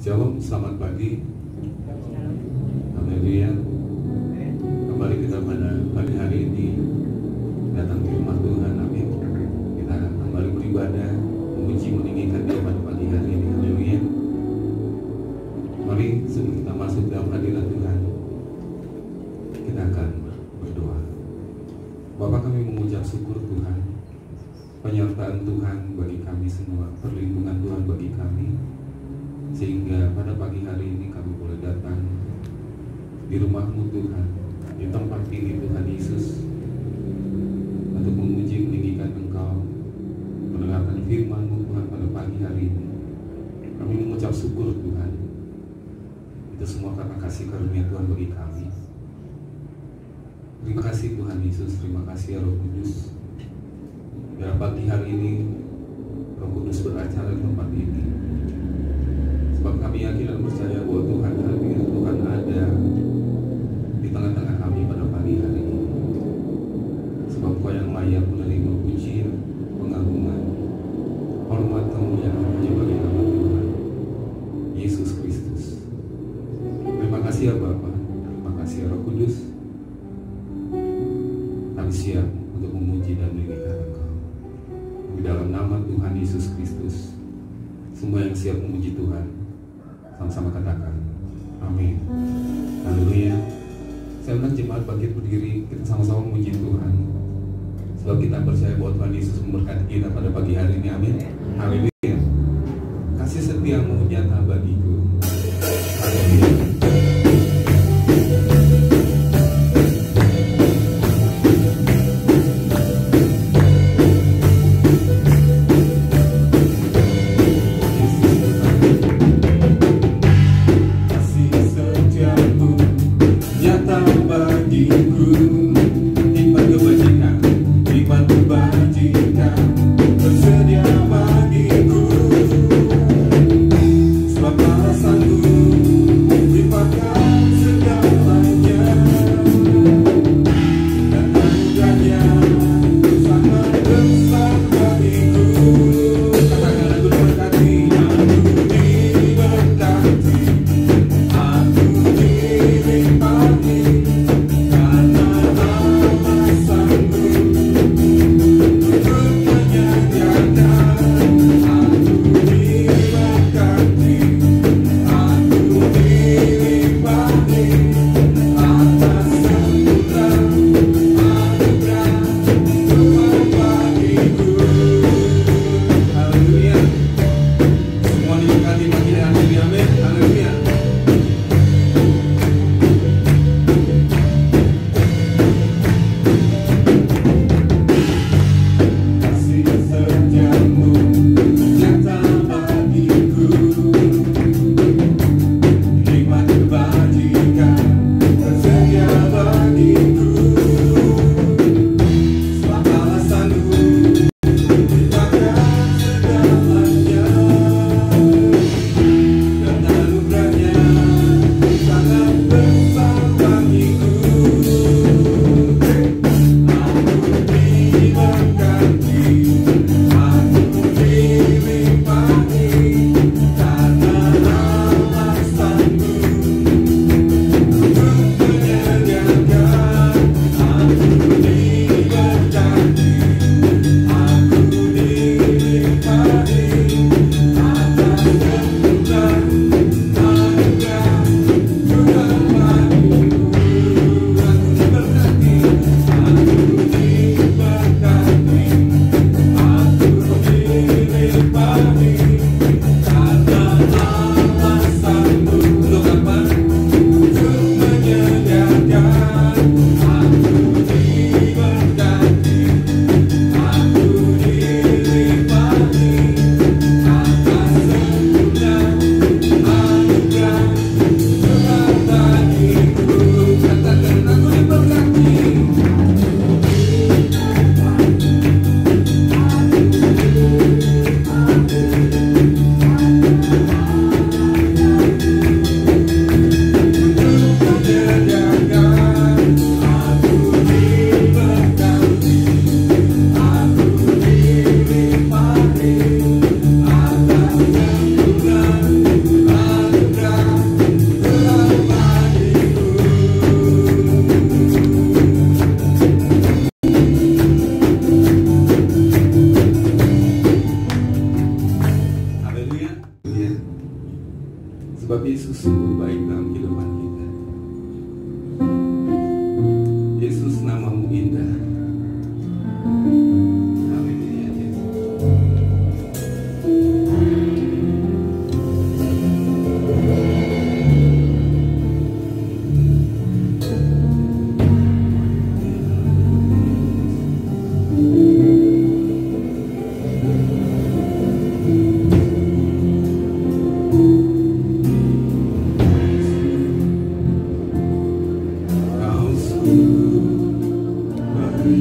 Shalom, selamat pagi. Haleluya. Kembali kita pada pagi hari ini datang ke rumah Tuhan. Amin. Kita kembali beribadah, memuji, meninggikan Dia pada pagi hari ini. Haleluya. Mari sebelum kita masuk dalam hadirat Tuhan, kita akan berdoa. Bapa, kami mengucap syukur Tuhan, penyertaan Tuhan bagi kami semua, perlindungan Tuhan bagi kami, sehingga pada pagi hari ini kami boleh datang di rumah-Mu Tuhan, di tempat ini Tuhan Yesus, untuk memuji, meninggikan Engkau, mendengarkan firman-Mu Tuhan pada pagi hari ini. Kami mengucap syukur Tuhan, itu semua karena kasih karunia Tuhan bagi kami. Terima kasih Tuhan Yesus, terima kasih ya Roh Kudus. Biar pagi hari ini Roh Kudus beracara di tempat ini. Sebab kami yakin dan percaya bahwa Tuhan hadir, Tuhan ada di tengah-tengah kami pada pagi hari ini. Sebab Kau yang layak menerima pujian, pengagungan, hormat, kemuliaan hanya bagi nama Tuhan Yesus Kristus. Terima kasih ya Bapa, terima kasih ya Roh Kudus. Kami siap untuk memuji dan meninggikan Engkau. Di dalam nama Tuhan Yesus Kristus, semua yang siap memuji Tuhan, sama-sama katakan amin. Haleluya. Saya undang jemaat bangkit berdiri, kita sama-sama memuji Tuhan, sebab kita percaya bahwa Tuhan Yesus memberkati kita pada pagi hari ini. Amin. Haleluya. Kasih setia-Mu nyata bagiku. Haleluya. Sebab Yesus sungguh baik dalam kehidupan kita. Yesus, namamu indah. Haleluya, Yesus. Kau sungguh baik.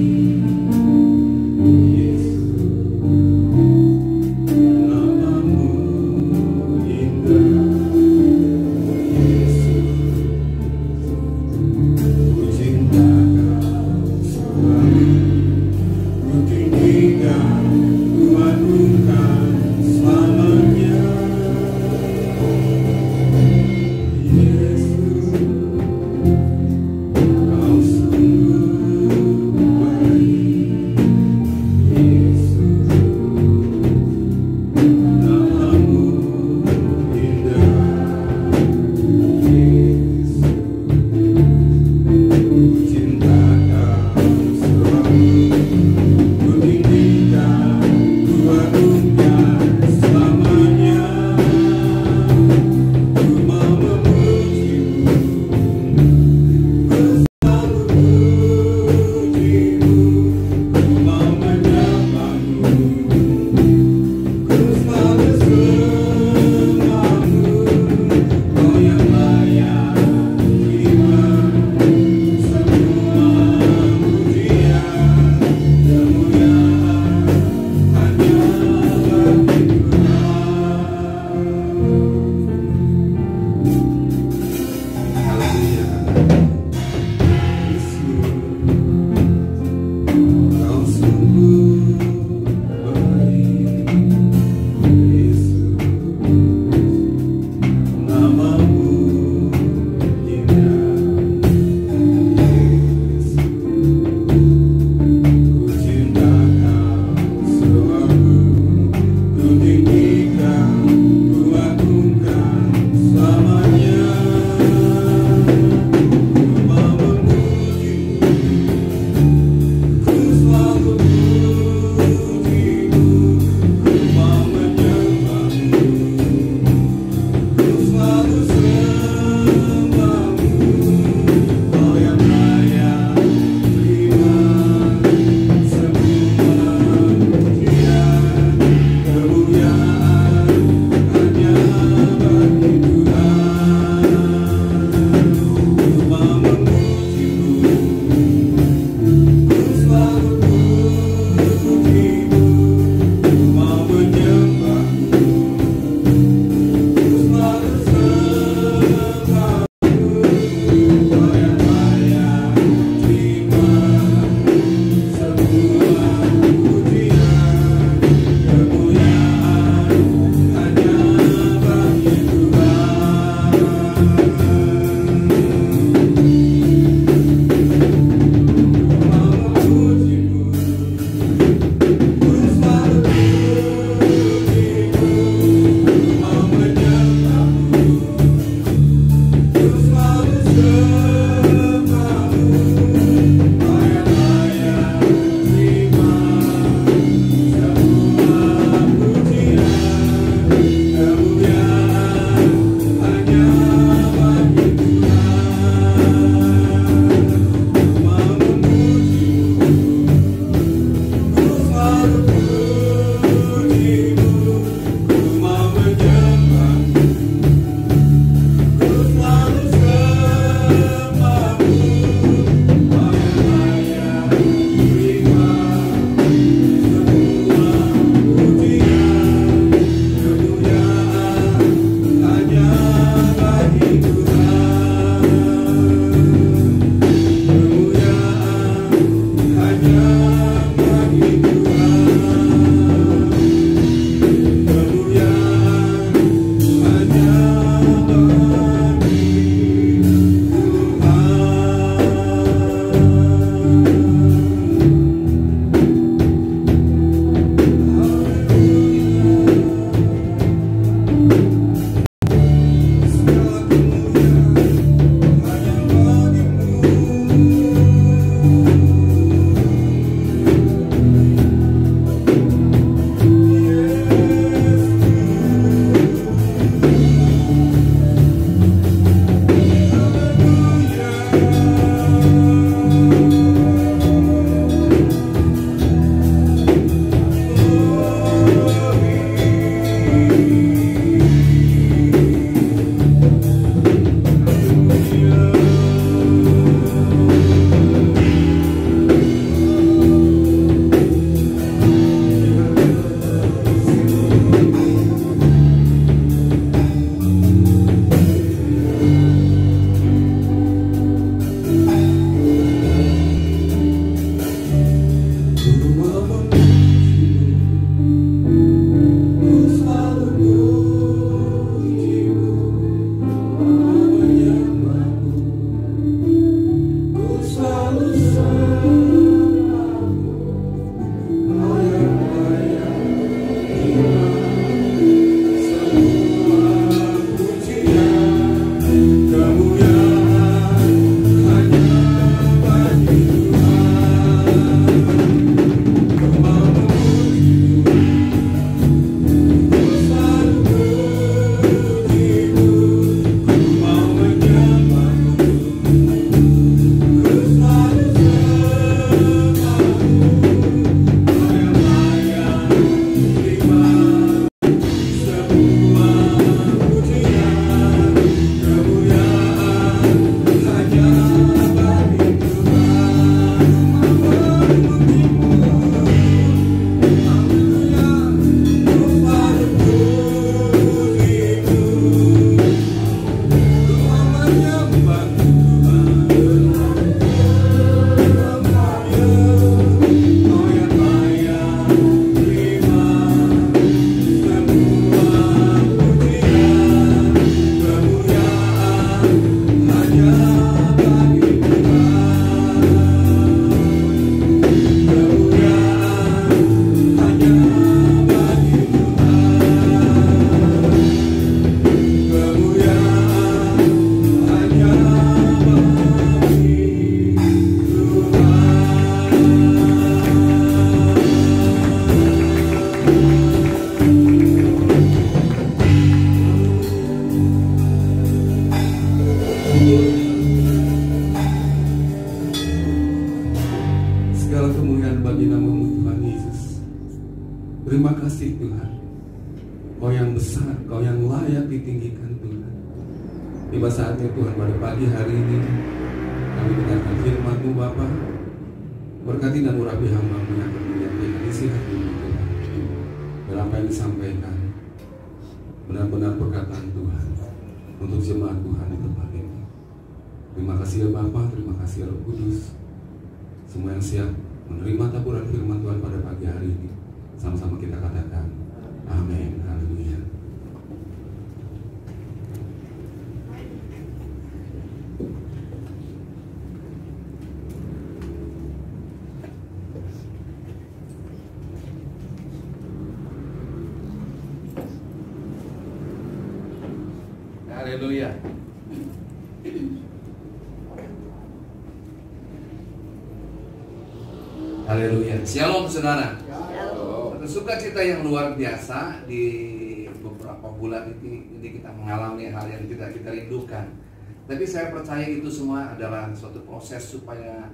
Tiba saatnya Tuhan pada pagi hari ini kami dengarkan firman-Mu Bapa. Berkati dan urapi hamba-Mu yang akan menyampaikan isi hati-Mu Tuhan. Dan apa yang disampaikan benar-benar perkataan Tuhan untuk jemaat Tuhan di tempat ini. Terima kasih ya Bapa, terima kasih ya Roh Kudus. Semua yang siap menerima taburan firman Tuhan pada pagi hari ini, sama-sama kita katakan amin, haleluya. Haleluya. Haleluya. Shalom saudara. Shalom. Sukacita yang luar biasa di beberapa bulan ini kita mengalami hal yang tidak kita rindukan. Tapi saya percaya itu semua adalah suatu proses supaya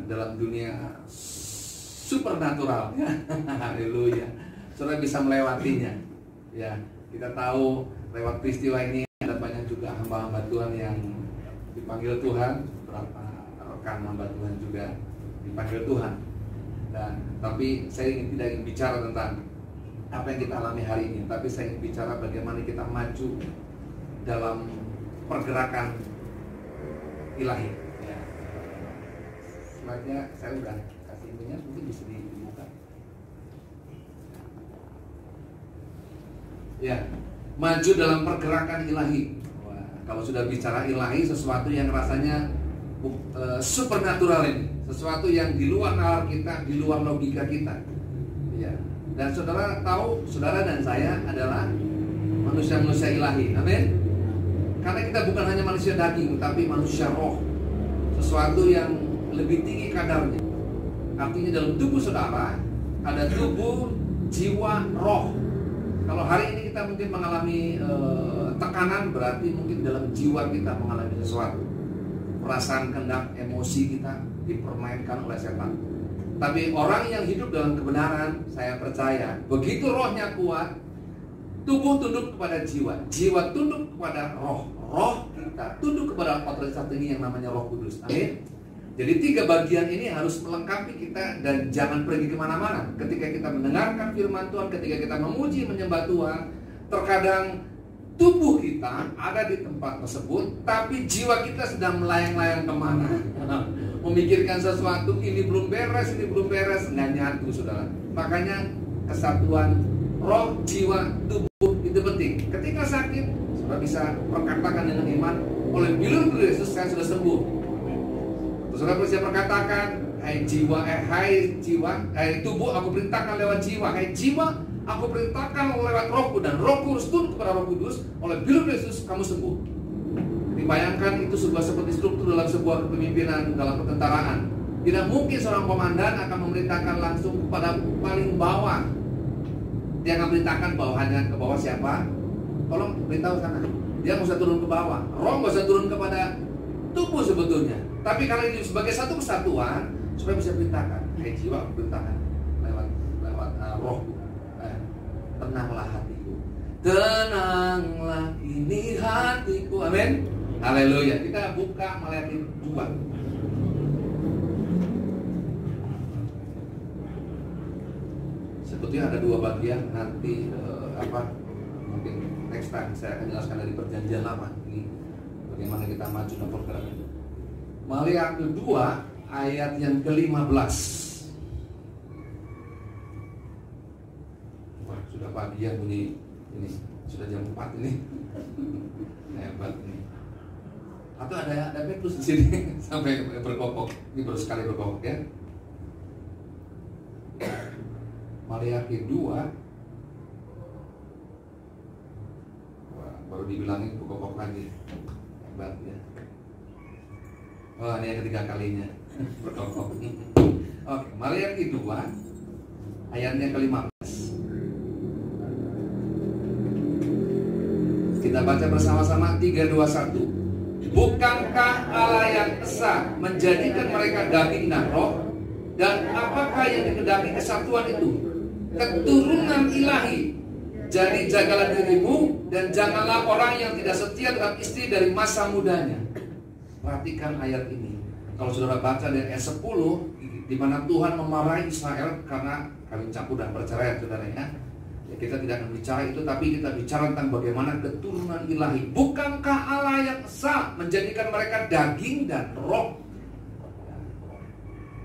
dalam dunia supernatural. Haleluya. Saudara bisa melewatinya. Ya, kita tahu lewat peristiwa ini ada banyak juga hamba-hamba Tuhan yang dipanggil Tuhan, beberapa rekan hamba Tuhan juga dipanggil Tuhan. Dan tapi saya tidak ingin bicara tentang apa yang kita alami hari ini, tapi saya ingin bicara bagaimana kita maju dalam pergerakan ilahi. Ya. Slide-nya saya udah kasih ininya, mungkin bisa dibuka. Ya, maju dalam pergerakan ilahi. Wah, kalau sudah bicara ilahi, sesuatu yang rasanya supernatural ini, sesuatu yang di luar nalar kita, di luar logika kita. Ya. Dan saudara tahu, saudara dan saya adalah manusia-manusia ilahi. Amin. Karena kita bukan hanya manusia daging, tapi manusia roh. Sesuatu yang lebih tinggi kadarnya. Artinya dalam tubuh saudara ada tubuh, jiwa, roh. Kalau hari ini kita mungkin mengalami tekanan, berarti mungkin dalam jiwa kita mengalami sesuatu. Perasaan, kehendak, emosi kita dipermainkan oleh setan. Tapi orang yang hidup dalam kebenaran, saya percaya, begitu rohnya kuat, tubuh tunduk kepada jiwa, jiwa tunduk kepada roh, roh kita tunduk kepada otoritas tinggi yang namanya Roh Kudus. Amin. Jadi 3 bagian ini harus melengkapi kita dan jangan pergi kemana-mana. Ketika kita mendengarkan firman Tuhan, ketika kita memuji menyembah Tuhan, terkadang tubuh kita ada di tempat tersebut, tapi jiwa kita sedang melayang-layang kemana. Memikirkan sesuatu, ini belum beres, nggak nyatu saudara. Makanya kesatuan roh, jiwa, tubuh itu penting. Ketika sakit, saudara bisa perkatakan dengan iman, oleh bilur Yesus saya sudah sembuh. Saudara bisa perkatakan, hai tubuh aku perintahkan lewat jiwa, hai jiwa aku perintahkan lewat rohku, dan rohku harus tunduk kepada Roh Kudus, oleh bilur Yesus kamu sembuh. Dibayangkan itu sebuah seperti struktur dalam sebuah kepemimpinan dalam pertentaraan. Tidak mungkin seorang komandan akan memerintahkan langsung kepada paling bawah. Dia akan perintahkan bawahannya ke bawah siapa? Tolong beritahu sana. Dia nggak usah turun ke bawah. Roh nggak usah turun kepada tubuh sebetulnya. Tapi kalau ini sebagai satu kesatuan, supaya bisa perintahkan, hai jiwa aku perintahkan lewat rohku. Tenanglah hatiku, tenanglah ini hatiku. Amin. Haleluya. Kita buka Maleakhi 2. Sebetulnya ada 2 bagian. Nanti mungkin next time saya akan jelaskan dari perjanjian lama ini bagaimana kita maju dalam pergerakan. Maleakhi 2 ayat yang ke-15. Wah, sudah pagi ya bunyi ini. Sudah jam 4 ini. Hebat ini. Atau ada Petrus di sini sampai berkokok. Ini baru sekali berkokok ya. Maleakhi 2. Wah, baru dibilangin berkokok lagi. Hebat ya. Oh, ini yang ketiga kalinya berkokok. Oke, Maleakhi 2 ayatnya ke-15. Kita baca bersama-sama 3, 2, 1. Bukankah Allah yang esa menjadikan mereka daging dan roh? Dan apakah yang dikehendaki kesatuan itu? Keturunan ilahi Jadi jagalah dirimu dan janganlah orang yang tidak setia terhadap istri dari masa mudanya. Perhatikan ayat ini. Kalau saudara baca dari ayat 10, di mana Tuhan memarahi Israel karena kawin campur dan perceraian, saudara ya. Kita tidak akan bicara itu, tapi kita bicara tentang bagaimana keturunan ilahi. Bukankah Allah yang esa menjadikan mereka daging dan roh?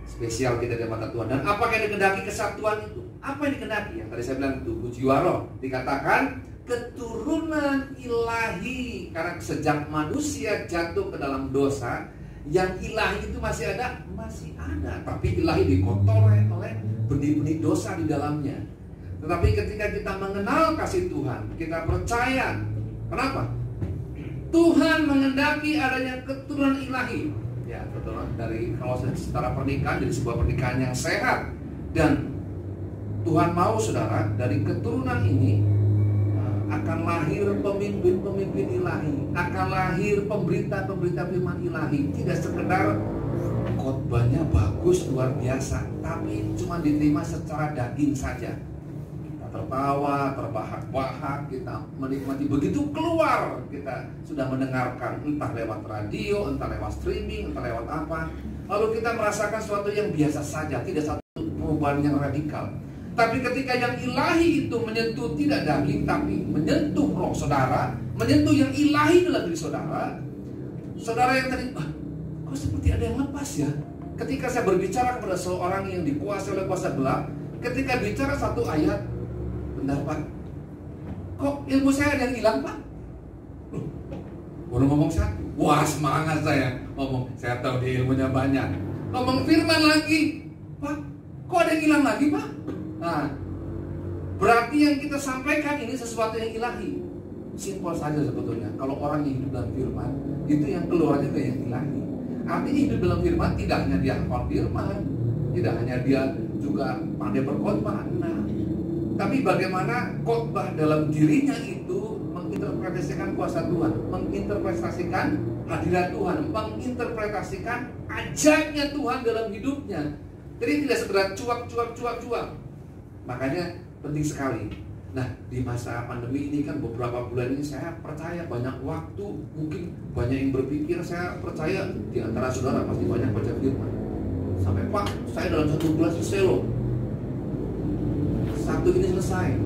Spesial kita di mata Tuhan. Dan apa yang dikehendaki kesatuan itu? Apa yang dikehendaki? Yang tadi saya bilang tubuh jiwa roh. Dikatakan keturunan ilahi. Karena sejak manusia jatuh ke dalam dosa, yang ilahi itu masih ada. Tapi ilahi dikotori oleh benih-benih dosa di dalamnya. Tetapi ketika kita mengenal kasih Tuhan, kita percaya. Kenapa? Tuhan menghendaki adanya keturunan ilahi. Ya, keturunan dari, kalau secara pernikahan, jadi sebuah pernikahan yang sehat. Dan Tuhan mau, saudara, dari keturunan ini akan lahir pemimpin-pemimpin ilahi, akan lahir pemberita-pemberita firman ilahi. Tidak sekedar khotbahnya bagus, luar biasa, tapi cuma diterima secara daging saja. Tertawa, terbahak-bahak, kita menikmati. Begitu keluar, kita sudah mendengarkan entah lewat radio, entah lewat streaming, entah lewat apa. Lalu kita merasakan sesuatu yang biasa saja, tidak satu perubahan yang radikal. Tapi ketika yang ilahi itu menyentuh tidak daging, tapi menyentuh roh saudara, menyentuh yang ilahi dalam diri saudara, saudara yang tadi, kok seperti ada yang lepas ya? Ketika saya berbicara kepada seorang yang dikuasai oleh kuasa gelap, ketika bicara satu ayat, benar Pak, kok ilmu saya ada yang hilang Pak? Baru ngomong satu, wah semangat saya ngomong, saya tahu dia ilmunya banyak. Ngomong firman lagi, Pak, kok ada yang hilang lagi Pak? Nah, berarti yang kita sampaikan ini sesuatu yang ilahi. Simpel saja sebetulnya. Kalau orang yang hidup dalam firman, itu yang keluar juga yang ilahi. Artinya hidup dalam firman tidak hanya dia hafal firman, tidak hanya dia juga pandai berkhotbah. Nah, tapi bagaimana khotbah dalam dirinya itu menginterpretasikan kuasa Tuhan, menginterpretasikan hadirat Tuhan, menginterpretasikan ajaibnya Tuhan dalam hidupnya. Jadi tidak sekedar cuak. Makanya penting sekali. Nah, di masa pandemi ini kan beberapa bulan ini saya percaya banyak waktu, mungkin banyak yang berpikir, saya percaya di antara saudara pasti banyak baca firman. Sampai Pak, saya dalam 1 bulan selesai loh. Satu ini selesai.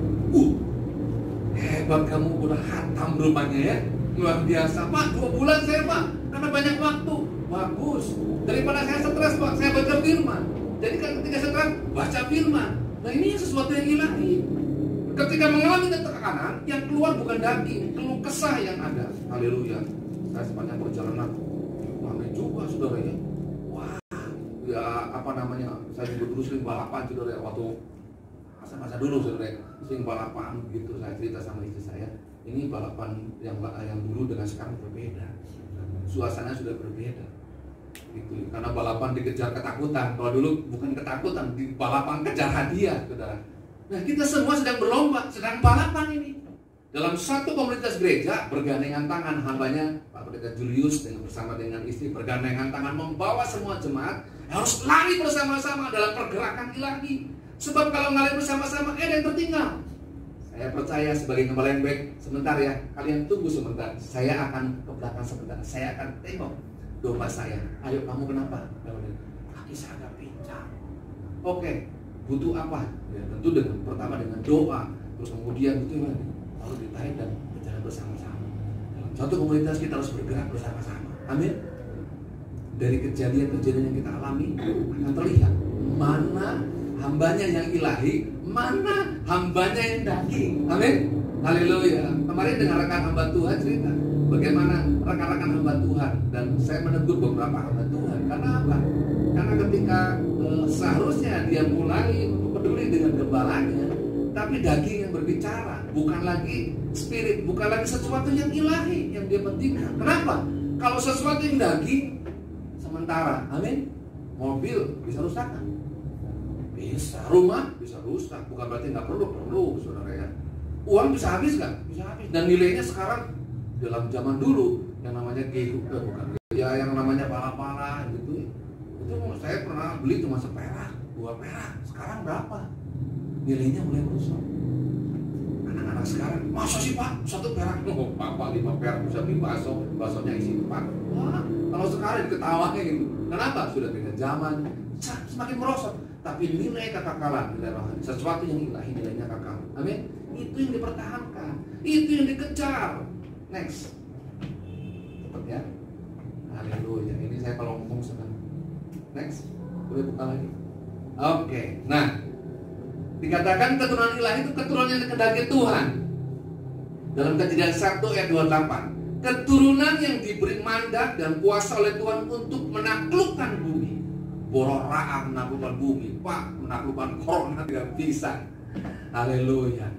Hebat kamu, udah hatam rupanya ya. Luar biasa Pak, 2 bulan saya Pak, karena banyak waktu. Bagus. Daripada saya stres Pak, saya baca firman. Jadi kan ketika stres, baca firman. Nah ini sesuatu yang ilahi. Ketika mengalami tekanan, yang keluar bukan daging, keluh kesah yang ada. Haleluya. Saya sepanjang perjalanan ramai juga saudara ya. Wah, ya apa namanya? Saya juga dulu sering balapan saudara waktu masa dulu saudara, sering balapan gitu. Saya cerita sama istri saya, ini balapan yang dulu dengan sekarang berbeda. Suasana sudah berbeda. Gitu. Karena balapan dikejar ketakutan. Kalau dulu bukan ketakutan, di balapan kejar hadiah, saudara. Nah, kita semua sedang berlomba, sedang balapan ini. Dalam satu komunitas gereja, bergandengan tangan hambanya Pak Pendeta Julius bersama dengan istri bergandengan tangan membawa semua jemaat harus lari bersama-sama dalam pergerakan ilahi. Sebab kalau lari bersama-sama, ada yang tertinggal. Saya percaya sebagai gembala yang baik, sebentar ya, kalian tunggu sebentar. Saya akan ke belakang sebentar. Saya akan tengok domba saya. Ayo kamu kenapa? Kaki saya agak pincang. Oke, butuh apa? Ya, tentu pertama dengan doa, terus kemudian butuh apa? Lalu ditarik dan berjalan bersama-sama. Dalam satu komunitas kita harus bergerak bersama-sama. Amin. Dari kejadian-kejadian yang kita alami akan terlihat mana hambanya yang ilahi, mana hambanya yang daging. Amin. Haleluya. Kemarin dengan rekan hamba Tuhan cerita bagaimana rekan-rekan hamba Tuhan, dan saya menegur beberapa hamba Tuhan. Karena apa? Karena ketika seharusnya dia mulai peduli dengan gembalanya, tapi daging yang berbicara, bukan lagi spirit, bukan lagi sesuatu yang ilahi yang dia pentingkan. Kenapa? Kalau sesuatu yang daging sementara, amin. Mobil bisa rusak kan? Bisa. Rumah bisa rusak, bukan berarti nggak perlu saudara ya. Uang bisa habis kan? Bisa habis. Dan nilainya sekarang dalam zaman dulu yang namanya bukan ya, yang namanya pala-pala gitu. Itu saya pernah beli cuma seperak, 2 perak. Sekarang berapa? Nilainya mulai merosot. Anak-anak Nah sekarang, masa sih Pak? 1 perak? Oh Bapak 5 perak bisa beli bakso, baksonya isi 4. Wah, kalau sekarang diketawain gitu. Kenapa? Sudah beda zaman, semakin merosot. Tapi nilai kekekalan, nilai rohani, sesuatu yang ilahi nilainya kekal. Amin. Itu yang dipertahankan, itu yang dikejar. Next. Cepat ya. Haleluya. Ini saya kalau ngomong senang. Next. Boleh buka lagi. Oke. Nah, dikatakan keturunan ilahi itu keturunan yang dikehendaki Tuhan. Dalam Kejadian 1 ayat 28. Keturunan yang diberi mandat dan kuasa oleh Tuhan untuk menaklukkan bumi. Bororaan menaklukkan bumi. Pak, menaklukkan corona tidak bisa. Haleluya.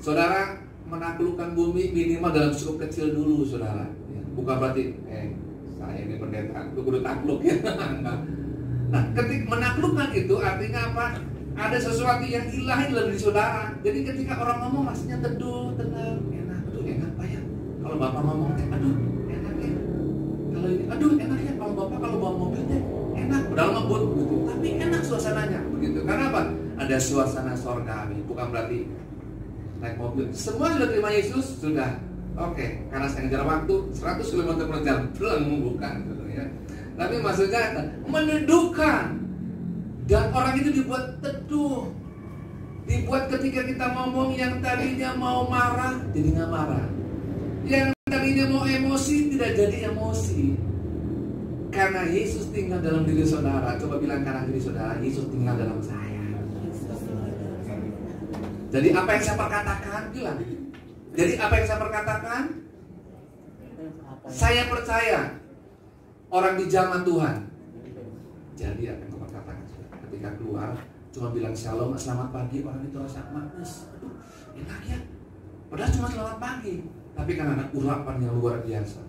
Saudara, menaklukkan bumi minimal dalam skop kecil dulu, saudara. Bukan berarti, saya ini pendeta, aku kudu takluk ya. Nah, ketika menaklukkan itu artinya apa? Ada sesuatu yang ilahi dalam diri saudara. Jadi ketika orang ngomong maksudnya teduh, tenang, enak. Aduh enak Pak ya. Kalau Bapak ngomong, aduh enak ya. Kalau ini, aduh enak ya. Kalau Bapak kalau bawa mobilnya enak, padahal ngebut gitu. Tapi enak suasananya begitu. Karena apa? Ada suasana sorgawi. Bukan berarti naik mobil. Semua sudah terima Yesus, sudah. Oke, karena saya ngejar waktu 100 km per jam belum bukan gitu ya. Tapi maksudnya menundukkan. Dan orang itu dibuat teduh. Dibuat ketika kita ngomong yang tadinya mau marah, jadi nggak marah. Yang tadinya mau emosi, tidak jadi emosi. Karena Yesus tinggal dalam diri saudara. Coba bilang kanan diri saudara, Yesus tinggal dalam saya. Jadi apa yang saya perkatakan, bilang. Jadi apa yang saya perkatakan, saya percaya orang di zaman Tuhan. Jadi apa yang saya katakan, ketika keluar cuma bilang shalom, selamat pagi, orang itu rasa manis, aduh enak ya. Padahal cuma selamat pagi, tapi kan ada urapan yang luar biasa.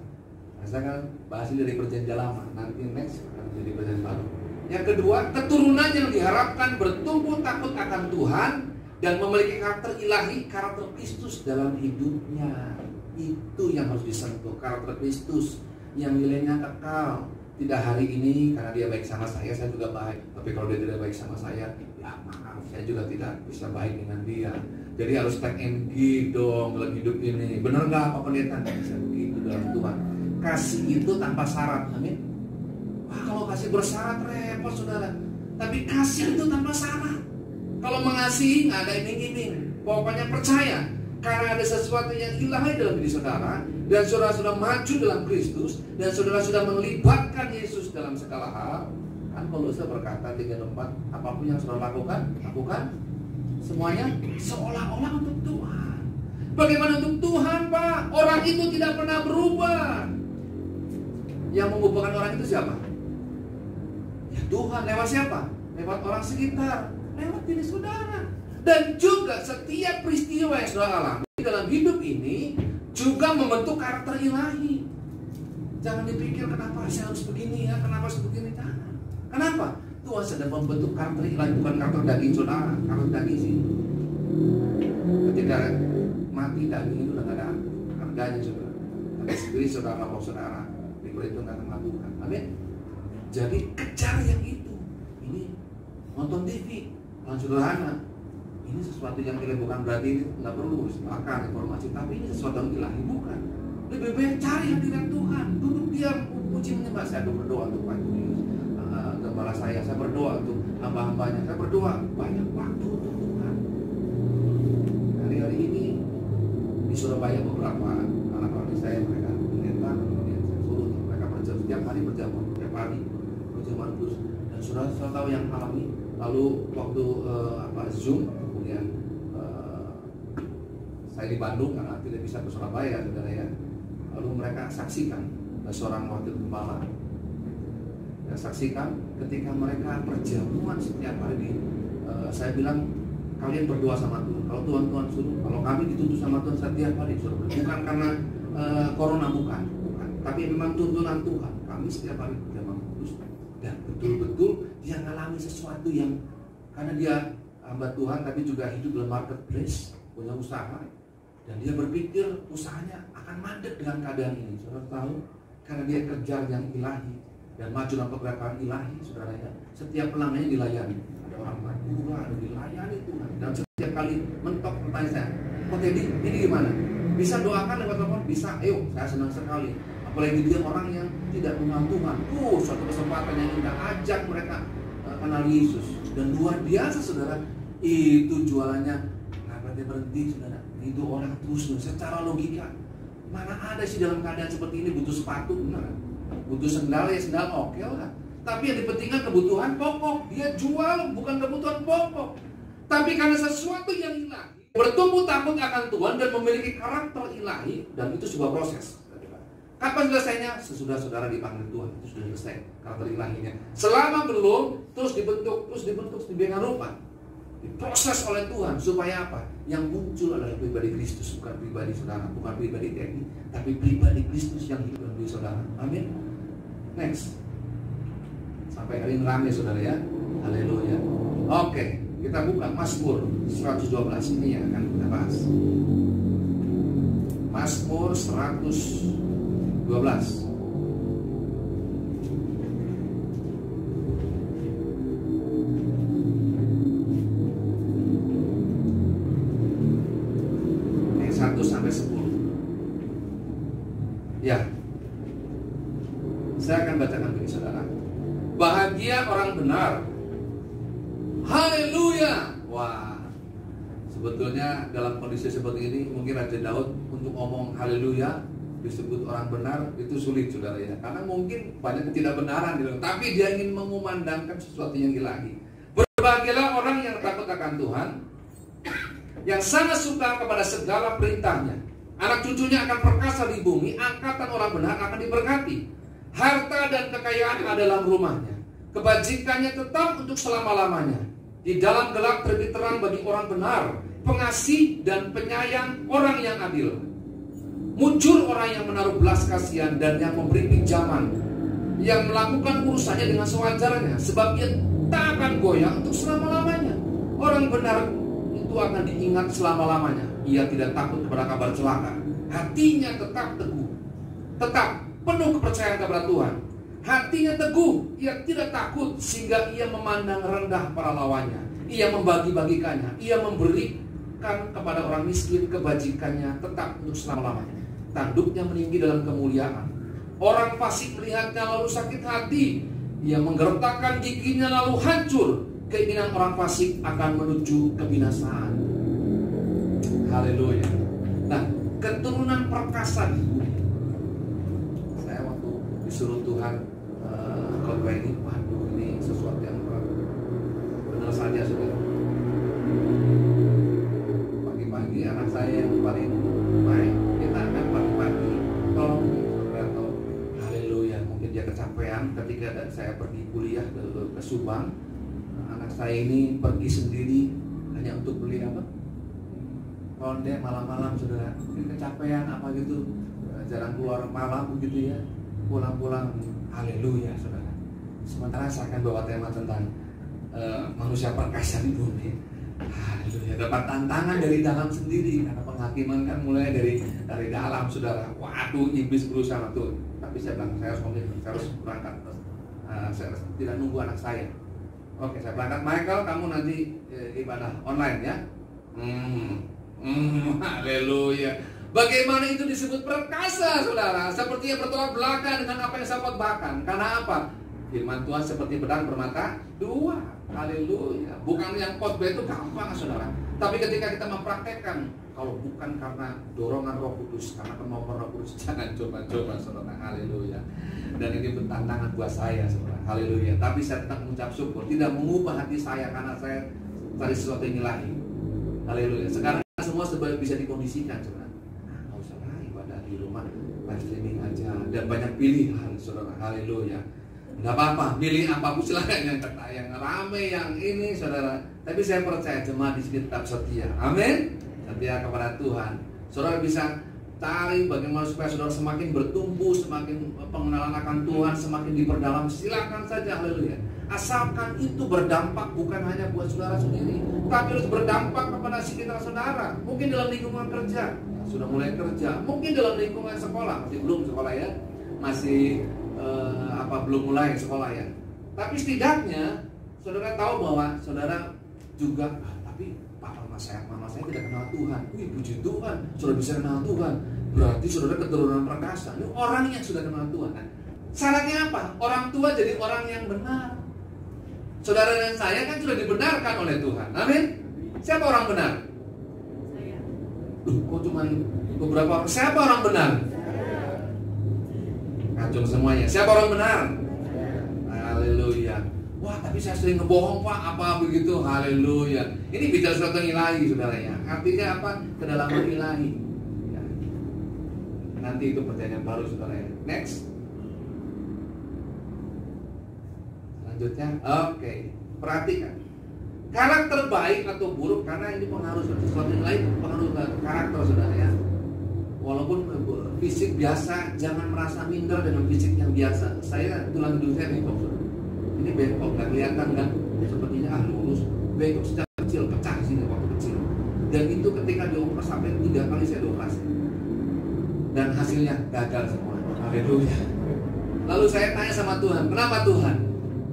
Nah, saya kan bahas dari perjanjian lama, nanti next akan menjadi perjanjian baru. Yang kedua, keturunan yang diharapkan bertumbuh takut akan Tuhan dan memiliki karakter ilahi, karakter Kristus dalam hidupnya. Itu yang harus disentuh, karakter Kristus yang nilainya kekal. Tidak hari ini karena dia baik sama saya juga baik. Tapi kalau dia tidak baik sama saya, ya maaf, saya juga tidak bisa baik dengan dia. Jadi harus take and give dong dalam hidup ini. Benar nggak Pak Pendeta? Bisa begitu dalam Tuhan. Kasih itu tanpa syarat, amin. Wah, kalau kasih bersyarat repot saudara. Tapi kasih itu tanpa syarat. Kalau mengasihi nggak ada iming-iming. Pokoknya percaya. Karena ada sesuatu yang ilahi dalam diri saudara, dan saudara sudah maju dalam Kristus, dan saudara sudah melibatkan Yesus dalam segala hal. Kan Kolose berkata 3:4, apapun yang saudara lakukan semuanya seolah-olah untuk Tuhan. Bagaimana untuk Tuhan, Pak? Orang itu tidak pernah berubah. Yang mengubahkan orang itu siapa? Ya Tuhan. Lewat siapa? Lewat orang sekitar, lewat diri saudara. Dan juga setiap peristiwa yang saudara alami dalam hidup ini juga membentuk karakter ilahi. Jangan dipikir kenapa saya harus begini ya, kenapa harus begini. Jangan. Kenapa? Tuhan sedang membentuk karakter ilahi, bukan karakter daging saudara, karakter daging sih. Ketika mati daging itu udah gak ada harganya saudara. Tapi spirit saudara mau saudara diperhitungkan sama Tuhan. Amin. Jadi kejar yang itu. Ini nonton TV, orang sederhana. Ini sesuatu yang ilahi, bukan berarti ini nggak perlu makan informasi, tapi ini sesuatu yang ilahi, bukan. Lebih baik cari hadirat Tuhan, duduk diam, puji menyembah. Saya berdoa untuk Pak Julius, gembala saya berdoa untuk hamba-hambanya, saya berdoa banyak waktu untuk Tuhan. Hari-hari ini di Surabaya beberapa anak-anak saya mereka pendeta, kemudian saya suruh mereka berjam setiap hari berjamur, setiap hari berjamur terus. Dan saudara tahu yang alami. Lalu waktu Zoom, kemudian saya di Bandung karena tidak bisa ke Surabaya, saudara ya. Lalu mereka saksikan seorang wakil gembala. Ya, saksikan ketika mereka perjamuan setiap hari di. Saya bilang kalian berdoa sama Tuhan. Kalau Tuhan suruh, kalau kami dituntut sama Tuhan setiap hari suruh. Bukan karena corona, bukan. Tapi memang tuntunan Tuhan. Kami setiap hari berjamaah terus dan betul-betul dia mengalami sesuatu yang karena dia hamba Tuhan tapi juga hidup dalam marketplace, punya usaha, dan dia berpikir usahanya akan mandek dengan keadaan ini. Saudara tahu, karena dia kejar yang ilahi dan maju dalam pergerakan ilahi, saudara ya. Setiap pelanggannya dilayani, ada orang madura, ada dilayani Tuhan. Dan setiap kali mentok pertanyaan saya, Pak Teddy, ini gimana? Bisa doakan lewat telepon? Bisa. Ayo, saya senang sekali. Apalagi dia orang yang tidak mengenal Tuhan. Suatu kesempatan yang indah. Ajak mereka kenal Yesus. Dan luar biasa, saudara. Itu jualannya nggak berhenti, saudara. Itu orang terus secara logika. Mana ada sih dalam keadaan seperti ini butuh sepatu, benar? Butuh sendal, ya sendal oke lah. Tapi yang dipentingkan kebutuhan pokok. Dia jual bukan kebutuhan pokok. Tapi karena sesuatu yang ilahi, bertumbuh takut akan Tuhan dan memiliki karakter ilahi, dan itu sebuah proses. Kapan selesainya? Sesudah saudara dipanggil Tuhan, itu sudah selesai karakter ilahinya. Selama belum, terus dibentuk sedemikian rupa. Diproses oleh Tuhan supaya apa? Yang muncul adalah pribadi Kristus, bukan pribadi saudara, bukan pribadi Teddy, tapi pribadi Kristus yang hidup dalam diri saudara. Amin. Next. Sampai hari ini rame saudara ya. Haleluya. Oke, kita buka Mazmur 112 ini yang akan kita bahas. Mazmur 112. Ya, saya akan bacakan bagi saudara. Bahagia orang benar. Haleluya. Wah, sebetulnya dalam kondisi seperti ini mungkin Raja Daud untuk ngomong haleluya disebut orang benar itu sulit saudara ya. Karena mungkin banyak ketidakbenaran di dalam. Tapi dia ingin mengumandangkan sesuatu yang ilahi. Berbahagialah orang yang takut akan Tuhan, yang sangat suka kepada segala perintahnya. Anak cucunya akan perkasa di bumi, angkatan orang benar akan diberkati. Harta dan kekayaan adalah rumahnya. Kebajikannya tetap untuk selama-lamanya. Di dalam gelap terbit terang bagi orang benar, pengasih dan penyayang orang yang adil. Muncul orang yang menaruh belas kasihan dan yang memberi pinjaman, yang melakukan urusannya dengan sewajarnya, sebab ia tak akan goyah untuk selama-lamanya. Orang benar itu akan diingat selama-lamanya. Ia tidak takut kepada kabar celaka. Hatinya tetap teguh, tetap penuh kepercayaan kepada Tuhan. Hatinya teguh, ia tidak takut, sehingga ia memandang rendah para lawannya. Ia membagi-bagikannya, ia memberikan kepada orang miskin, kebajikannya tetap untuk selama-lamanya. Tanduknya meninggi dalam kemuliaan. Orang fasik melihatnya lalu sakit hati. Ia menggertakkan giginya lalu hancur. Keinginan orang fasik akan menuju kebinasaan. Haleluya. Nah, keturunan perkasa di bumi. Saya waktu disuruh Tuhan khotbah ini, waduh ini sesuatu yang benar saja saudara. Pagi-pagi anak saya yang paling baik, kita akan pagi-pagi tolong atau haleluya. Mungkin dia kecapean ketika saya pergi kuliah ke Subang. Anak saya ini pergi sendiri hanya untuk beli apa? Ronde malam-malam saudara, kecapean apa gitu, jarang keluar malam begitu ya, pulang-pulang, haleluya saudara. Sementara saya akan bawa tema tentang manusia perkasa di bumi, haleluya. Dapat tantangan dari dalam sendiri, karena penghakiman kan mulai dari dalam saudara. Waduh, iblis berusaha tuh, tapi saya bilang saya harus komitmen, saya harus berangkat, saya harus tidak nunggu anak saya. Oke, saya berangkat. Michael, kamu nanti ibadah online ya. Haleluya. Bagaimana itu disebut perkasa saudara? Seperti yang bertolak belakang dengan apa yang saya khotbahkan. Karena apa? Firman Tuhan seperti pedang bermata dua. Haleluya. Bukan yang khotbah itu gampang saudara. Tapi ketika kita mempraktekkan, kalau bukan karena dorongan Roh Kudus, karena kemauan Roh Kudus, jangan coba-coba saudara. Haleluya. Dan ini bertantangan buat saya saudara. Haleluya. Tapi saya tetap mengucap syukur, tidak mengubah hati saya karena saya cari sesuatu yang ilahi. Haleluya. Sekarang semua bisa dikondisikan sebenarnya. Nggak usah lah ibadah di rumah, live streaming aja, dan banyak pilihan saudara. Haleluya. Nggak apa-apa, pilih apapun silakan, yang rame, yang ini saudara. Tapi saya percaya jemaat di sini tetap setia. Amin. Setia kepada Tuhan. Saudara bisa cari bagaimana supaya saudara semakin bertumbuh, semakin pengenalan akan Tuhan, semakin diperdalam. Silakan saja, haleluya. Asalkan itu berdampak bukan hanya buat saudara sendiri, tapi harus berdampak kepada sekitar saudara. Mungkin dalam lingkungan kerja, sudah mulai kerja. Mungkin dalam lingkungan sekolah, masih belum sekolah ya, masih belum mulai sekolah ya. Tapi setidaknya saudara tahu bahwa saudara juga, tapi Papa mama saya tidak kenal Tuhan. Wih, puji Tuhan, sudah bisa kenal Tuhan. Berarti saudara keturunan perkasa. Ini orang yang sudah kenal Tuhan. Nah, syaratnya apa? Orang tua jadi orang yang benar. Saudara dan saya kan sudah dibenarkan oleh Tuhan. Amin. Siapa orang benar? Saya. Kok cuma beberapa orang? Siapa orang benar? Kacung semuanya. Siapa orang benar? Haleluya. Wah, tapi saya sering ngebohong, Pak. Apa begitu? Haleluya. Ini bicara sesuatu yang ilahi, saudara ya. Artinya apa? Kedalaman ilahi. Ya. Nanti itu pertanyaan baru, saudara ya. Next. Selanjutnya, oke. Perhatikan. Karakter baik atau buruk, karena ini pengaruh sesuatu yang lain, pengaruh ke karakter, saudara ya. Walaupun fisik biasa, jangan merasa minder dengan fisik yang biasa. Saya tulang hidung saya bengkok, saudara. Ini bengkok, nggak kelihatan kan? Sepertinya lurus. Bengkok sejak kecil, pecah di sini waktu kecil. Dan itu ketika dioperasi sampai 3 kali saya dioperasi. Dan hasilnya gagal semua. Haleluya. Lalu saya tanya sama Tuhan, kenapa Tuhan?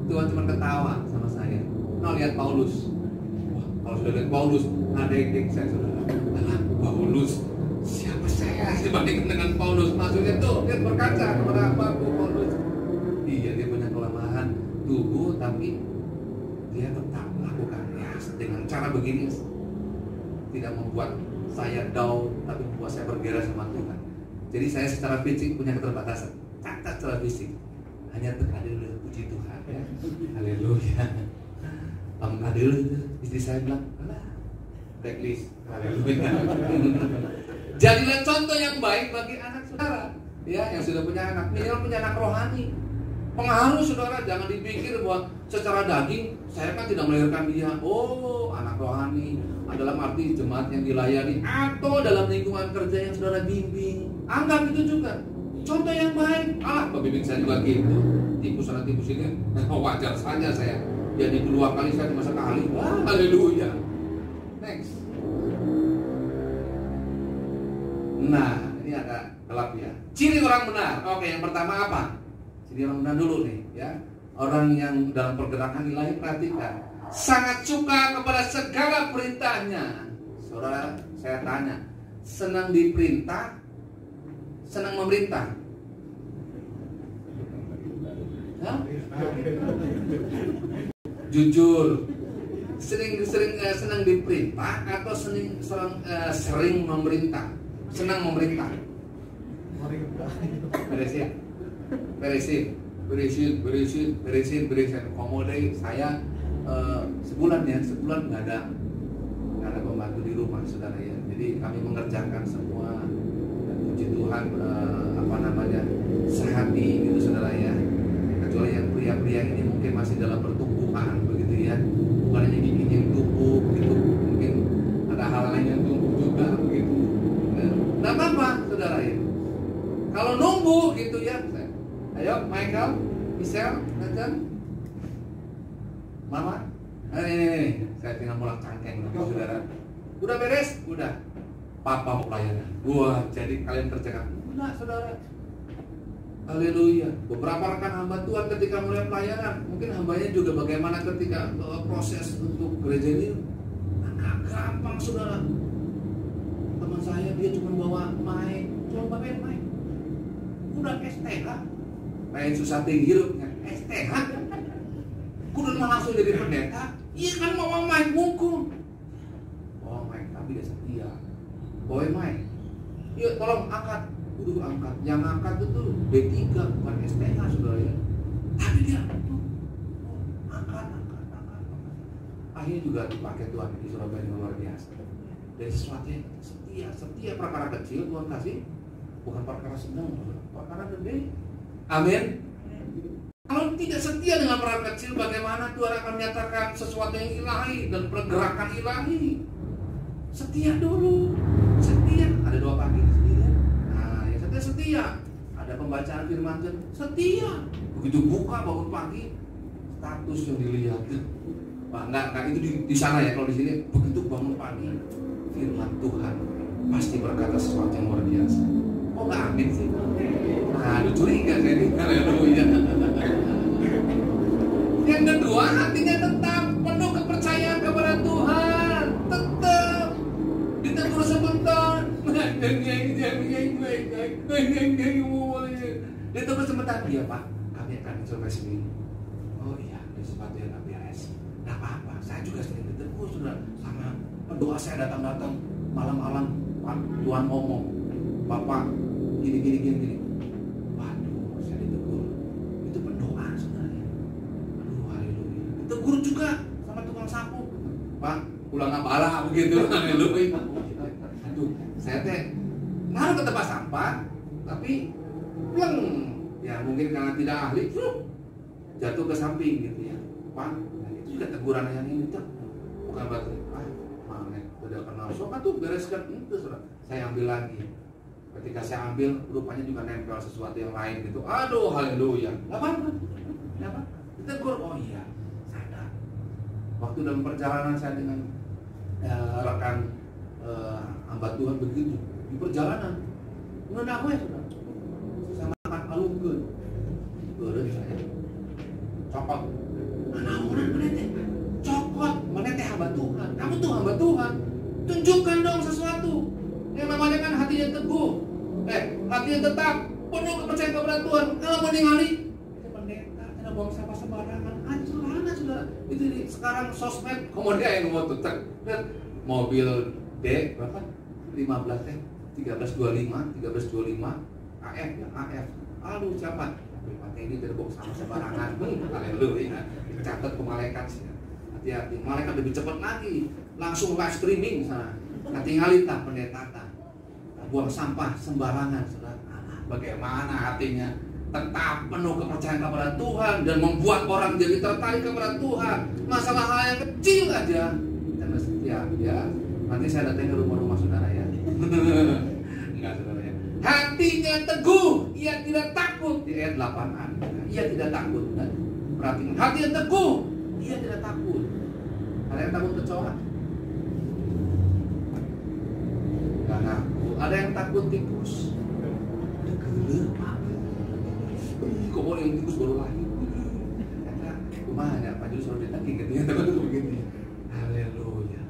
Tuhan cuma ketawa sama saya. Nah, lihat Paulus. Wah, kalau sudah lihat Paulus, ngadek-dek saya, saudara. Alah, Paulus, siapa saya dibandingkan dengan Paulus? Maksudnya tuh, dia berkaca kepada apa Paulus? Iya, dia punya kelemahan tubuh, tapi dia tetap melakukannya dengan cara begini. Tidak membuat saya down, tapi membuat saya bergairah sama Tuhan. Jadi saya secara fisik punya keterbatasan, cacat secara fisik. Hanya terkadang dulu, puji Tuhan ya. Haleluya. Kadang istri saya bilang, alah, blacklist. Haleluya. Jadilah contoh yang baik bagi anak saudara, ya, yang sudah punya anak. Minimal punya anak rohani. Pengaruh, saudara, jangan dipikir bahwa secara daging saya kan tidak melahirkan dia. Oh, anak rohani dalam arti jemaat yang dilayani atau dalam lingkungan kerja yang saudara bimbing. Anggap itu juga contoh yang baik. Pembimbing saya juga gitu. Tipus sana tipus ini wajar saja saya. Jadi 2 kali saya cuma sekali. Wah, haleluya. Next. Nah, ini agak gelap ya. Ciri orang benar. Oke, yang pertama apa? Ciri orang benar dulu nih, ya. Orang yang dalam pergerakan ilahi, perhatikan. Sangat suka kepada segala perintahnya. Saudara, saya tanya, senang diperintah, senang memerintah? Hah? Jujur, senang diperintah atau sering memerintah? Senang memerintah. Beresin. Komode saya sebulan nggak ada pembantu di rumah, saudara ya. Jadi kami mengerjakan semua. Dan puji Tuhan, sehati gitu, saudara ya. Kecuali yang pria-pria ini mungkin masih dalam pertumbuhan begitu ya. Bukan hanya bikin yang tumbuh gitu, mungkin ada hal lain yang tumbuh juga begitu. Nggak apa-apa, saudara ya. Kalau nunggu gitu ya. Ayo, Michael, Michelle, Nathan, Mama. Ini, saya tinggal pulang cangkeng, saudara. Udah beres? Udah. Papa mau pelayanan. Wah, jadi kalian kerjakan. Udah, saudara. Haleluya. Beberapa rekan hamba Tuhan ketika mulai pelayanan, mungkin hambanya juga bagaimana ketika proses untuk gereja ini agak gampang, saudara. Teman saya dia cuma bawa mic, coba pakai mic. Udah STH. Kayak susah tinggi loh, STH. Kudu langsung jadi pendeta. Iya kan mau mic mungkul. Oh mic, tapi dia setia. Bawa mic. Yuk tolong angkat. Kudu angkat. Yang angkat itu B3 bukan STH, saudara ya. Tapi dia tuh angkat. Akhirnya juga dipakai Tuhan di Surabaya yang luar biasa. Dan sesuatu yang setia perkara kecil Tuhan kasih, bukan perkara sedang, perkara gede. Amin. Kalau tidak setia dengan perkara kecil, bagaimana Tuhan akan menyatakan sesuatu yang ilahi dan pergerakan ilahi? Setia dulu. Setia. Ada doa pagi di sini ya. Nah, yang setia. Ada pembacaan firman Tuhan. Setia. Begitu buka bangun pagi, status yang dilihat. Wah, enggak itu di sana ya. Kalau di sini begitu bangun pagi, firman Tuhan pasti berkata sesuatu yang luar biasa. Oh nggak amin sih? Nah, curiga saya ini. Haleluya. Yang kedua, hatinya tetap penuh kepercayaan kepada Tuhan. Tetap Ditegur sebentar, iya Pak, kami akan coba sini. Oh iya, ada sesuatu yang gak beres. Gak apa-apa, saya juga sering ditegur sudah sama pendoa saya datang-datang malam-malam. Pak, Tuhan ngomong, Bapak gini. Waduh, saya ditegur. Itu pendoa sebenarnya. Aduh, haleluya. Ditegur juga sama tukang sapu. Pak, pulang apa begitu. Haleluya. Aduh, saya naruh ke tempat sampah, tapi pleng, ya mungkin karena tidak ahli, jatuh ke samping gitu ya. Pak, nah itu juga teguran yang ini tuh. Bukan berarti, mana tidak kenal. So kan tuh bereskan itu, saudara. Saya ambil lagi. Ketika saya ambil, rupanya juga nempel sesuatu yang lain gitu. Aduh, haleluya. Apa? Ditegur, oh iya, sadar. Waktu dalam perjalanan saya dengan rekan hamba Tuhan begitu di perjalanan, nggak aku ya saudara. Saya makan alungkeun, beureun saya copot. Mana orang meneteh? Copot, meneteh hamba Tuhan. Kamu tuh hamba Tuhan. Tunjukkan dong sesuatu. Yang namanya kan hatinya teguh, hatinya tetap penuh kepercayaan kepada Tuhan. Kalau mau ningali, pendeta, tidak buang sampah sembarangan. Celana sudah. Itu sekarang sosmed, kemudian yang mau tutup. Mobil D berapa? 1325 AF ya AF. Aduh siapa? Pakai ini tidak buang sampah sembarangan. Haleluya. Catat ke malaikat sih. Hati-hati. Malaikat lebih cepat lagi. Langsung live streaming sana. Nanti ngalita pendeta buang sampah sembarangan, saudara. Bagaimana hatinya tetap penuh kepercayaan kepada Tuhan dan membuat orang jadi tertarik kepada Tuhan. Masalah hal yang kecil aja karena setia ya. Nanti saya datang ke rumah-rumah saudara ya. Enggak saudara ya. Hatinya teguh, ia tidak takut. Di ayat 8a. Ia tidak takut. Perhatikan, hatinya teguh, ia tidak takut. Ada yang takut kecoa? Ada yang takut tikus. Gelap Pak. Kok mau yang tikus baru lahir? Kata, kumanya Pak Jus suruh ditagih gitu ya. Takut begini. Haleluya.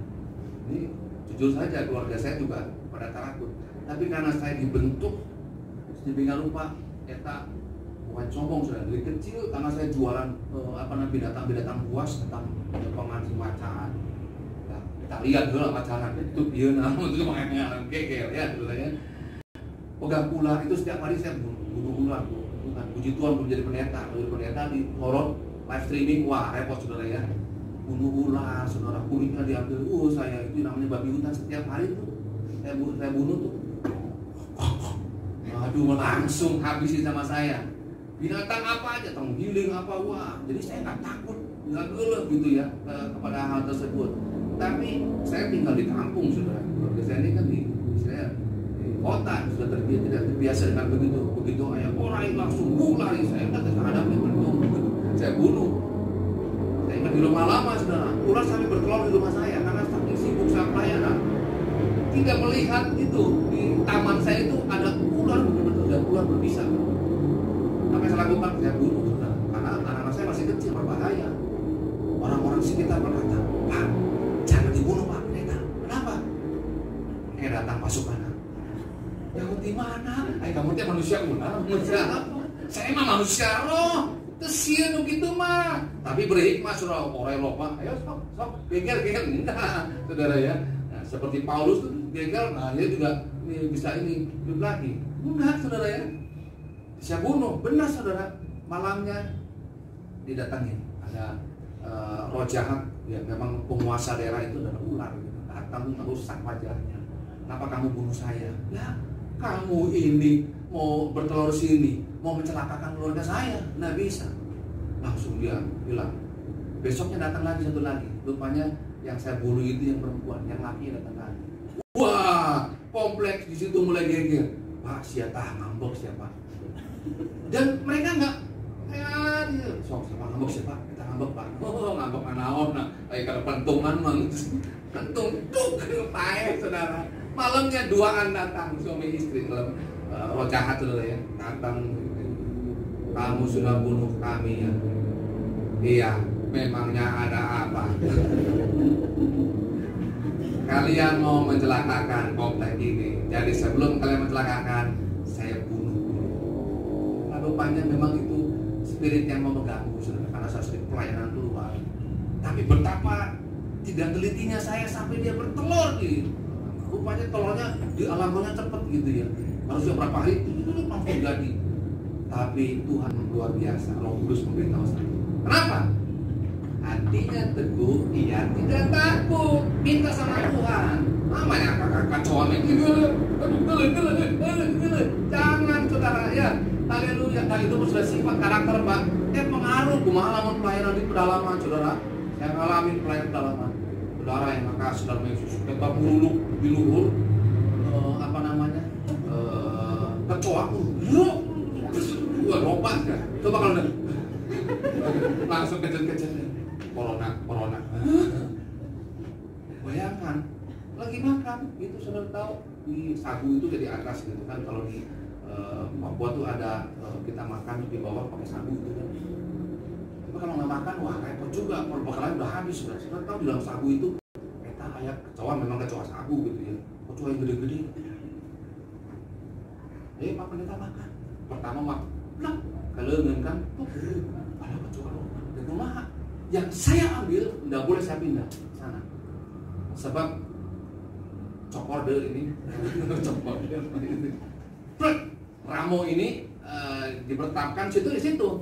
Ini jujur saja keluarga saya juga pada takut. Tapi karena saya dibentuk, sedemikian rupa, eta bukan sombong sudah dari kecil karena saya jualan binatang-binatang buas tentang pemancing macan. Kita lihat dulu pacaran itu dia itu makanya kekel ya sebenarnya. Pegang ular itu setiap hari saya bunuh ular, bukan puji Tuhan belum jadi pendeta di horor live streaming, wah repot saudara ya. Bunuh ular, saudara kulitnya diambil, saya itu namanya babi hutan setiap hari tuh saya bunuh tuh. Aduh langsung habisin sama saya. Binatang apa aja, tenggiling apa, wah. Jadi saya nggak takut, nggak gelap gitu ya kepada hal tersebut. Tapi saya tinggal di kampung saudara. Keluarga saya ini kan di kota sudah tidak terbiasa dengan begitu ayah orang langsung lari saya nggak terhadapnya betul. Saya bunuh. Saya ingat di rumah lama saudara, ular sampai bertelur di rumah saya karena saking sibuk saya pelayanan. Tidak melihat itu di taman saya itu ada ular betul-betul dan ular berbisa. Apa yang saya lakukan? Saya bunuh saudara. Karena anak-anak saya masih kecil berbahaya. Orang-orang sekitar berkata, Pak, jangan dibunuh Pak, pendeta. Kenapa? Datang pasukan. Ya di mana? Kamu teh manusia guna, manusia apa? Saya mah manusia roh. Tesian gitu mah. Tapi berhikmah surah orang lupa. Ayo sok geger enggak, saudara ya. Nah, seperti Paulus tuh geger, nah dia juga bisa ini hidup lagi. Enggak, saudara ya. Saya bunuh, benar saudara. Malamnya didatangin ada roh jahat, ya memang penguasa daerah itu adalah ular gitu. Datang merusak wajahnya. Kenapa kamu bunuh saya? Ya, kamu ini mau bertelur sini, mau mencelakakan keluarga saya, nggak bisa. Langsung dia bilang. Besoknya datang lagi satu lagi. Rupanya yang saya bunuh itu yang perempuan, yang laki datang lagi. Wah, kompleks di situ mulai geger. Pak, siapa ngambek siapa? Dan mereka nggak, ya dia, siapa ngambek siapa? Kita ngambek Pak. Oh, ngambek anaon, nah, kayak kalau pentungan mang, pentung tuk, paeh saudara. Malamnya duaan datang suami istri dalam roh jahat saudara ya, datang. Kamu sudah bunuh kami ya? Iya, memangnya ada apa? Kalian mau mencelakakan komplek ini. Jadi sebelum kalian mencelakakan, saya rupanya memang itu spirit yang mengganggu, saudara, karena saya sering pelayanan keluar. Tapi betapa tidak telitinya saya sampai dia bertelur gitu. Rupanya telurnya di alamnya cepat gitu ya. Harusnya berapa hari itu langsung jadi. Tapi Tuhan luar biasa, Roh Kudus memberitahu saya. Kenapa? Hatinya teguh, dia tidak takut. Minta sama Tuhan. Namanya kakak cowok gila. Jangan saudara ya. Haleluya. Nah itu sudah sifat karakter Pak. Pengaruh pengalaman pelayanan di pedalaman saudara. Saya ngalamin pelayanan pedalaman. Saudara yang makasih dalam Yesus. Kita buruk di luhur. Apa namanya? Kecoa. Gua lompat kan. Coba kalau udah langsung kecil-kecil. Corona. Bayangkan lagi makan itu saudara tahu di sagu itu jadi atas gitu kan. Kalau di Papua tuh ada kita makan di bawah pakai sagu gitu kan. Tapi kalau nggak makan wah repot juga, perbekalan udah habis. Saudara tahu di dalam sagu itu kita kayak kecoa, memang kecoa sagu gitu ya, kecoa yang gede-gede. Pak pendeta makan pertama makan kelengan kan tuh ada kecoa di rumah. Yang saya ambil nggak boleh saya pindah ke sana sebab cokor deh ini cokor ramo ini dibertapkan situ di situ.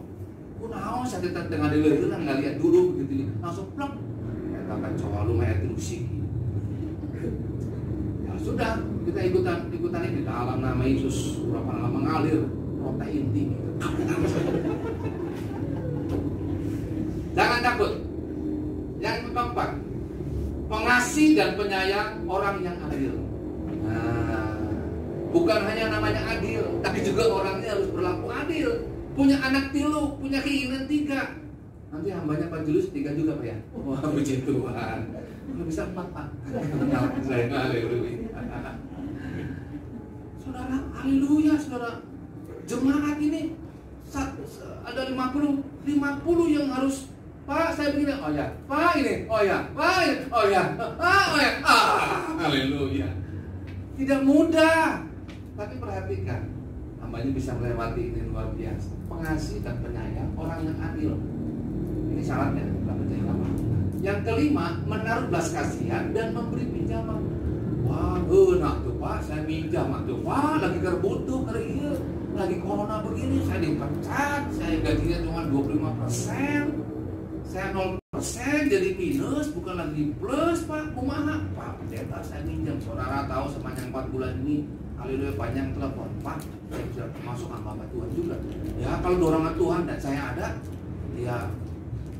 Kunaon saya tengah di leher nggak lihat dulu begitu langsung plak. Katakan cowok lumayan terusik. Ya sudah kita ikutan ini dalam nama Yesus berapa lama mengalir protein tinggi. Jangan takut. Yang keempat, pengasih dan penyayang orang yang adil. Nah, bukan hanya namanya adil, tapi juga orangnya harus berlaku adil. Punya anak 3, punya keinginan 3. Nanti hambanya Pak Julius 3 juga Pak ya. Wah puji Tuhan. Udah bisa 4 Pak. Saya haleluya. Saudara, haleluya saudara. Jemaat ini ada 50 yang harus Pak saya begini, oh ya, Pak ini, oh ya, Pak ini, oh ya, haleluya. Tidak mudah, tapi perhatikan, hambanya bisa melewati ini luar biasa. Pengasih dan penyayang, orang yang adil. Ini syaratnya, dalam percaya apa? Yang kelima, menaruh belas kasihan dan memberi pinjaman. Wah, enak tuh Pak, saya pinjam tuh Pak, lagi kerbutuh, lagi corona begini, saya dipecat, saya gajinya cuma 25%. Saya 0% jadi minus, bukan lagi plus Pak, kumaha Pak pendeta saya minjam. Saudara tahu sepanjang 4 bulan ini haleluya panjang telepon Pak, saya bisa masuk hamba Tuhan juga. Ya kalau dorongan Tuhan dan saya ada, ya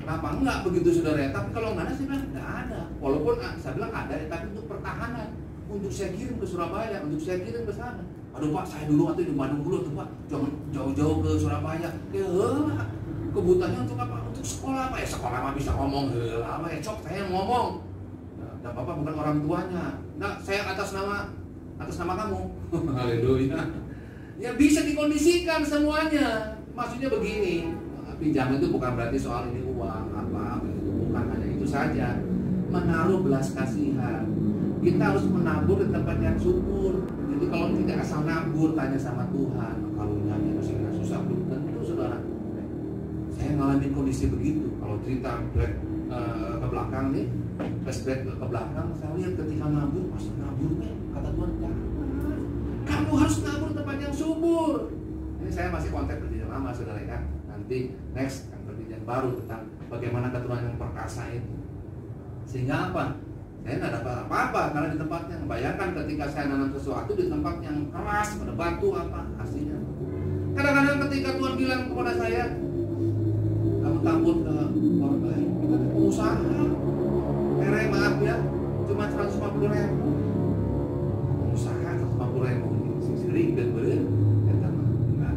kenapa enggak begitu saudara ya. Tapi kalau enggak ada saya bilang enggak ada. Walaupun saya bilang ada, tapi untuk pertahanan, untuk saya kirim ke Surabaya, untuk saya kirim ke sana. Aduh Pak saya dulu atau di Bandung dulu tuh Pak, jangan jauh-jauh ke Surabaya. Ya kebutuhannya untuk apa? Untuk sekolah Pak. Ya sekolah mah bisa ngomong apa ya cok saya ngomong. Nah, Bapak bukan orang tuanya. Nah, saya atas nama kamu. Haleluya. Ya bisa dikondisikan semuanya. Maksudnya begini, pinjam itu bukan berarti soal ini uang apa itu, bukan hanya itu saja. Menaruh belas kasihan. Kita harus menabur di tempat yang subur. Jadi kalau tidak asal nabur, tanya sama Tuhan. Kalau nyanyi masih kena susah belum tentu saudara. Saya ngalamin kondisi begitu. Kalau cerita ke belakang nih, flashback ke belakang, saya lihat ketika nabur, pas nabur kata Tuhan, jangan. Kamu harus nabur tempat yang subur. Ini saya masih kontak perjanjian lama saudara ya. Nanti next kan perjanjian baru tentang bagaimana keturunan yang perkasa itu. Sehingga apa? Saya nggak dapat apa-apa karena di tempatnya. Bayangkan ketika saya nanam sesuatu di tempat yang keras, pada batu apa hasilnya. Kadang-kadang ketika Tuhan bilang kepada saya, kamu tabur ke orang lain, kita pengusaha, maaf ya, cuma 150.000. Pengusaha 150.000, sering dan beren, kata enggak.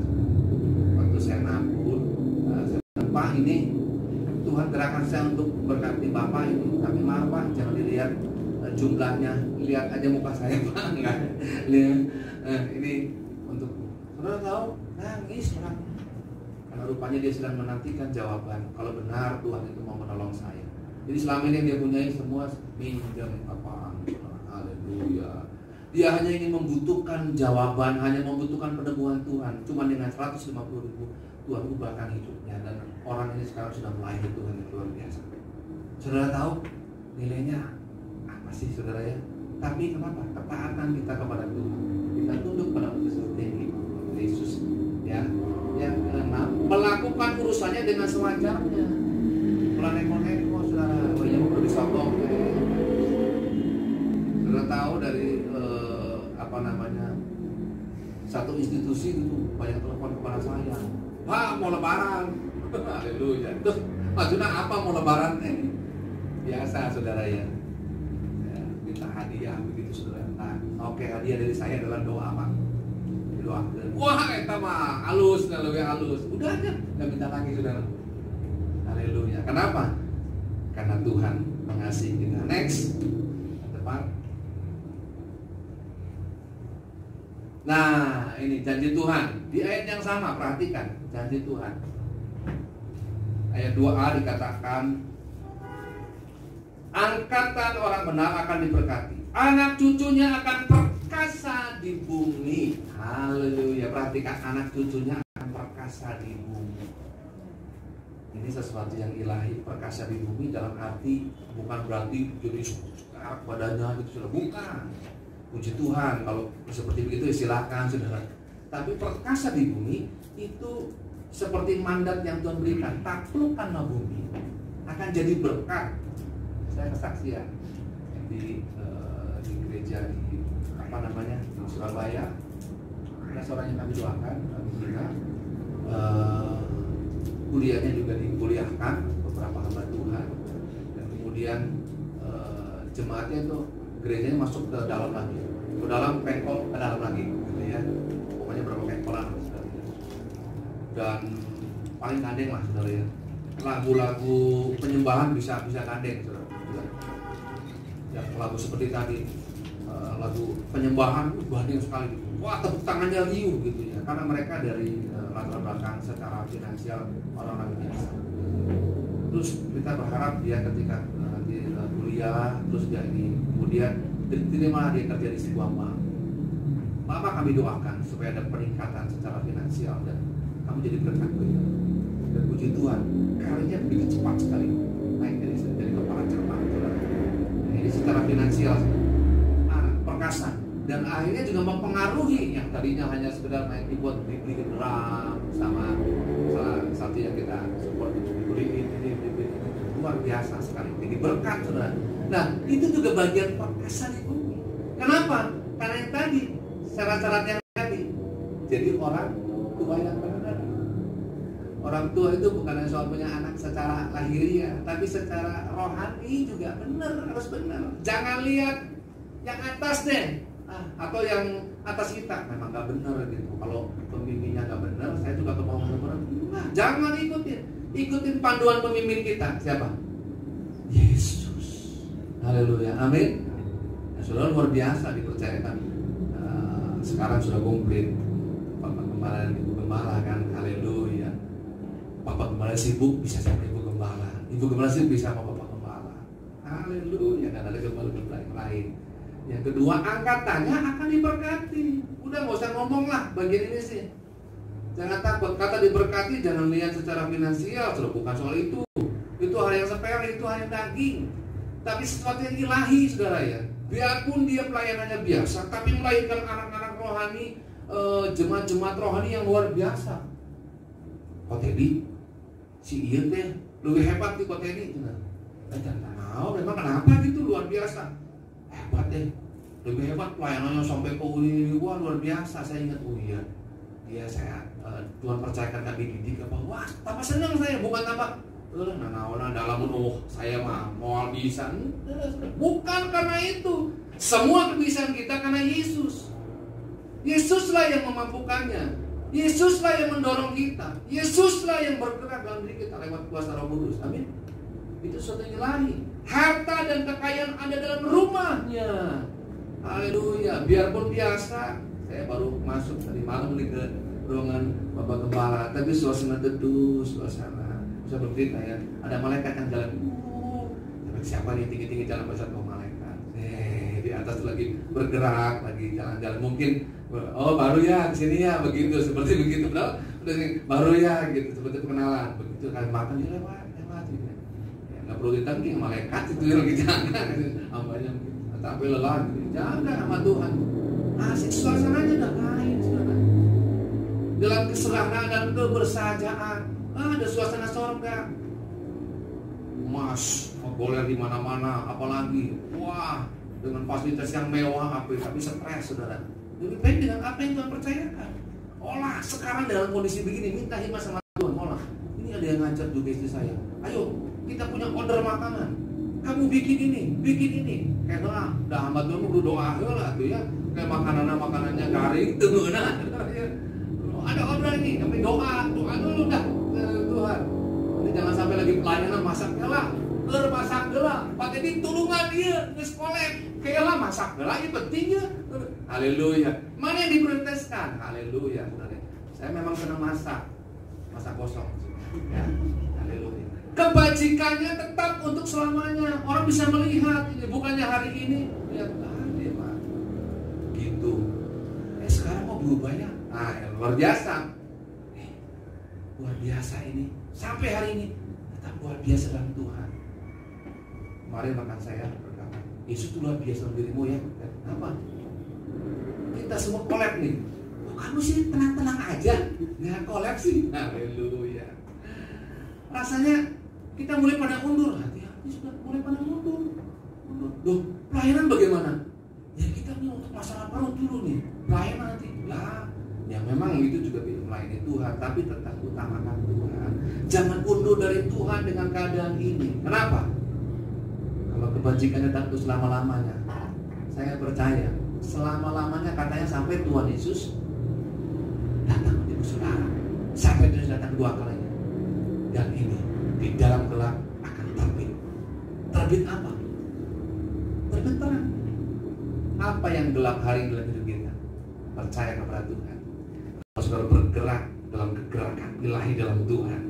Waktu saya nabur, saya bilang, Pak ini Tuhan gerakan saya untuk berkati Bapak ini, tapi maaf Pak, jangan dilihat jumlahnya, lihat aja muka saya Pak, enggak. Lihat, ini untuk saudara tahu, nangis orang. Karena rupanya dia sedang menantikan jawaban kalau benar Tuhan itu mau menolong saya. Jadi selama ini yang dia punyai semua minjam apaan. Haleluya. Dia hanya ingin membutuhkan jawaban, hanya membutuhkan penemuan Tuhan. Cuma dengan 150.000 Tuhan ubahkan hidupnya. Dan orang ini sekarang sudah melayani Tuhan yang luar biasa. Saudara tahu nilainya apa sih saudara ya? Tapi kenapa? Ketaatan kita kepada Tuhan. Kita tunduk pada Kristus tinggi. Yesus ya. Yang keenam, melakukan urusannya dengan sewajarnya. Neko-neko saudara. Oh iya, mau disokong. Saudara tahu dari satu institusi itu banyak telepon kepada saya, Pak mau lebaran. Haleluya. Terus maksudnya apa mau lebaran? Biasa saudara ya, minta hadiah begitu saudara. Nah, oke, hadiah dari saya adalah doa Pak. Doakan. Wah eta mah halus, lebih halus. Udah aja, nggak minta lagi saudara. Haleluya. Kenapa? Karena Tuhan mengasihi kita. Next, depan. Nah, ini janji Tuhan. Di ayat yang sama, perhatikan janji Tuhan. Ayat 2a dikatakan, angkatan orang benar akan diberkati, anak cucunya akan perkasa di bumi. Haleluya. Perhatikan, anak cucunya akan perkasa di bumi. Ini sesuatu yang ilahi. Perkasa di bumi dalam arti bukan berarti jadi sekarang badannya gitu, sudah bukan. Puji Tuhan, kalau seperti begitu silakan saudara. Tapi perkasa di bumi itu seperti mandat yang Tuhan berikan. Taklukkanlah bumi, akan jadi berkat. Saya kesaksian di gereja di di Surabaya. Ada seorang yang kami doakan, kami bina. Kuliahnya juga dikuliahkan beberapa hamba Tuhan. Dan kemudian jemaatnya itu gerejanya masuk ke dalam lagi, ke dalam pengkol, ke dalam lagi, gitu ya. Pokoknya berapa pengkolan, saudara. Dan paling gandeng lah, saudara ya. Lagu-lagu penyembahan bisa gandeng, saudara. Ya, lagu seperti tadi, lagu penyembahan gandeng sekali. Wah, tepuk tangannya riuh gitu ya. Karena mereka dari latar belakang secara finansial orang-orang biasa. Terus kita berharap dia ketika kuliah, terus dia ini kemudian diterima dia kerja di sebuah bank. Maka kami doakan supaya ada peningkatan secara finansial dan kamu jadi berkat beliau. Dan puji Tuhan, karirnya begitu cepat sekali naik dari kepala cermat. Ini secara finansial perkasa dan akhirnya juga mempengaruhi yang tadinya hanya sekedar naik dibuat beli drum sama salah satu yang kita support dibeliin ini luar biasa sekali. Jadi berkat saudara. Nah, itu juga bagian perkasa di bumi. Kenapa? Karena yang tadi, syarat-syarat yang tadi. Jadi orang tua yang benar. Orang tua itu bukan hanya soal punya anak secara lahiriah, tapi secara rohani juga benar, harus benar. Jangan lihat yang atas deh, atau yang atas kita. Memang gak benar gitu. Kalau pemimpinnya gak benar, saya juga kemauan benar. Nah, jangan ikutin panduan pemimpin kita. Siapa? Yesus. Haleluya, amin. Ya, saudara luar biasa dipercayakan. Sekarang sudah komplit. Bapak Gembala dan Ibu Gembala kan, haleluya. Bapak Gembala sibuk bisa sama Ibu Gembala. Ibu Gembala sibuk bisa sama Bapak Gembala. Haleluya, dan ada gembala-gembala yang lain. Yang kedua, angkatannya akan diberkati. Udah nggak usah ngomong lah bagian ini sih. Jangan takut, kata diberkati jangan lihat secara finansial, sudah bukan soal itu. Itu hal yang sepele, itu hal yang daging. Tapi sesuatu yang ilahi, saudara ya. Biarpun dia pelayanannya biasa, tapi melahirkan anak-anak rohani, jemaat-jemaat rohani yang luar biasa. Kok Teddy, si Ian teh lebih hebat nih kok Teddy. Jangan tahu, memang kenapa gitu luar biasa. Hebat deh, lebih hebat pelayanannya sampai ke wah luar biasa. Saya ingat iya saya Tuhan percayakan kami didik apa, wah tambah senang saya, bukan tambah dalam saya mah mau bisa. Bukan karena itu. Semua kebiasaan kita karena Yesus. Yesuslah yang memampukannya. Yesuslah yang mendorong kita. Yesuslah yang bergerak dalam diri kita lewat kuasa Roh Kudus. Amin. Itu suatu yang ilahi. Harta dan kekayaan ada dalam rumahnya. Haleluya. Biarpun biasa, saya baru masuk tadi malam nih ke ruangan Bapak Gembala, tapi suasana teduh, suasana. Bisa bercerita ya, ada malaikat yang jalan. Siapa nih tinggi-tinggi jalan bersama malaikat? atas lagi bergerak, lagi jalan-jalan, mungkin oh baru ya kesini ya, begitu, seperti begitu, baru ya gitu, seperti pengenalan, begitu kan makan dia lewat gitu. Ya, nggak perlu ditanggung malaikat itu yang lagi jangan, hambanya sampai lelah, gitu. Jangan sama Tuhan, asik suasananya udah lain, saudara. Dalam keserahan dan kebersajaan, ada suasana sorga. Mas, boleh di mana-mana, apalagi wah dengan fasilitas yang mewah, tapi stres, saudara. Lebih baik dengan apa yang Tuhan percayakan. Olah sekarang dalam kondisi begini, minta hikmat sama Tuhan. Olah, ini ada yang ngajak juga istri saya. Ayo, kita punya order makanan. Kamu bikin ini. Kayak dah hamba Tuhan udah doa lah tuh ya. Kayak makanannya garing, tengah. Ada order ini, tapi doa dulu dah Tuhan. Jangan sampai lagi pelayanan masak gela, masak gela, pakai ditulungan dia, ngeskolek, kela masak gela, itu pentingnya. Haleluya. Mana yang diprioritaskan? Haleluya. Saya memang senang masak kosong. Ya, haleluya. Kebajikannya tetap untuk selamanya. Orang bisa melihat ini, bukannya hari ini lihat dia Pak. Gitu. Sekarang mau berubah ya? Nah, luar biasa. Luar biasa ini. Sampai hari ini tetap luar biasa dalam Tuhan. Kemarin rekan saya berkata, Yesus itu luar biasa dalam dirimu ya. Apa? Kita semua kolab nih. Kamu sih tenang-tenang aja, nggak kolab sih. Haleluya. Rasanya kita mulai pada undur. Hati-hati sudah mulai pada undur. Loh, pelayanan bagaimana? Ya kita nih untuk masalah perut dulu nih. Pelayanan nanti. Lah, ya memang itu juga melayani Tuhan, tapi tetap utamakan Tuhan. Jangan undur dari Tuhan dengan keadaan ini. Kenapa? Kalau kebajikannya tentu selama-lamanya. Saya percaya selama-lamanya katanya sampai Tuhan Yesus datang menjemput saudara. Sampai Yesus datang kedua kalinya. Dan ini di dalam gelap akan terbit. Terbit apa? Terbit terang. Apa yang gelap hari dalam hidup kita? Percaya kepada Tuhan. Kalau saudara bergerak dalam kegerakan ilahi dalam Tuhan,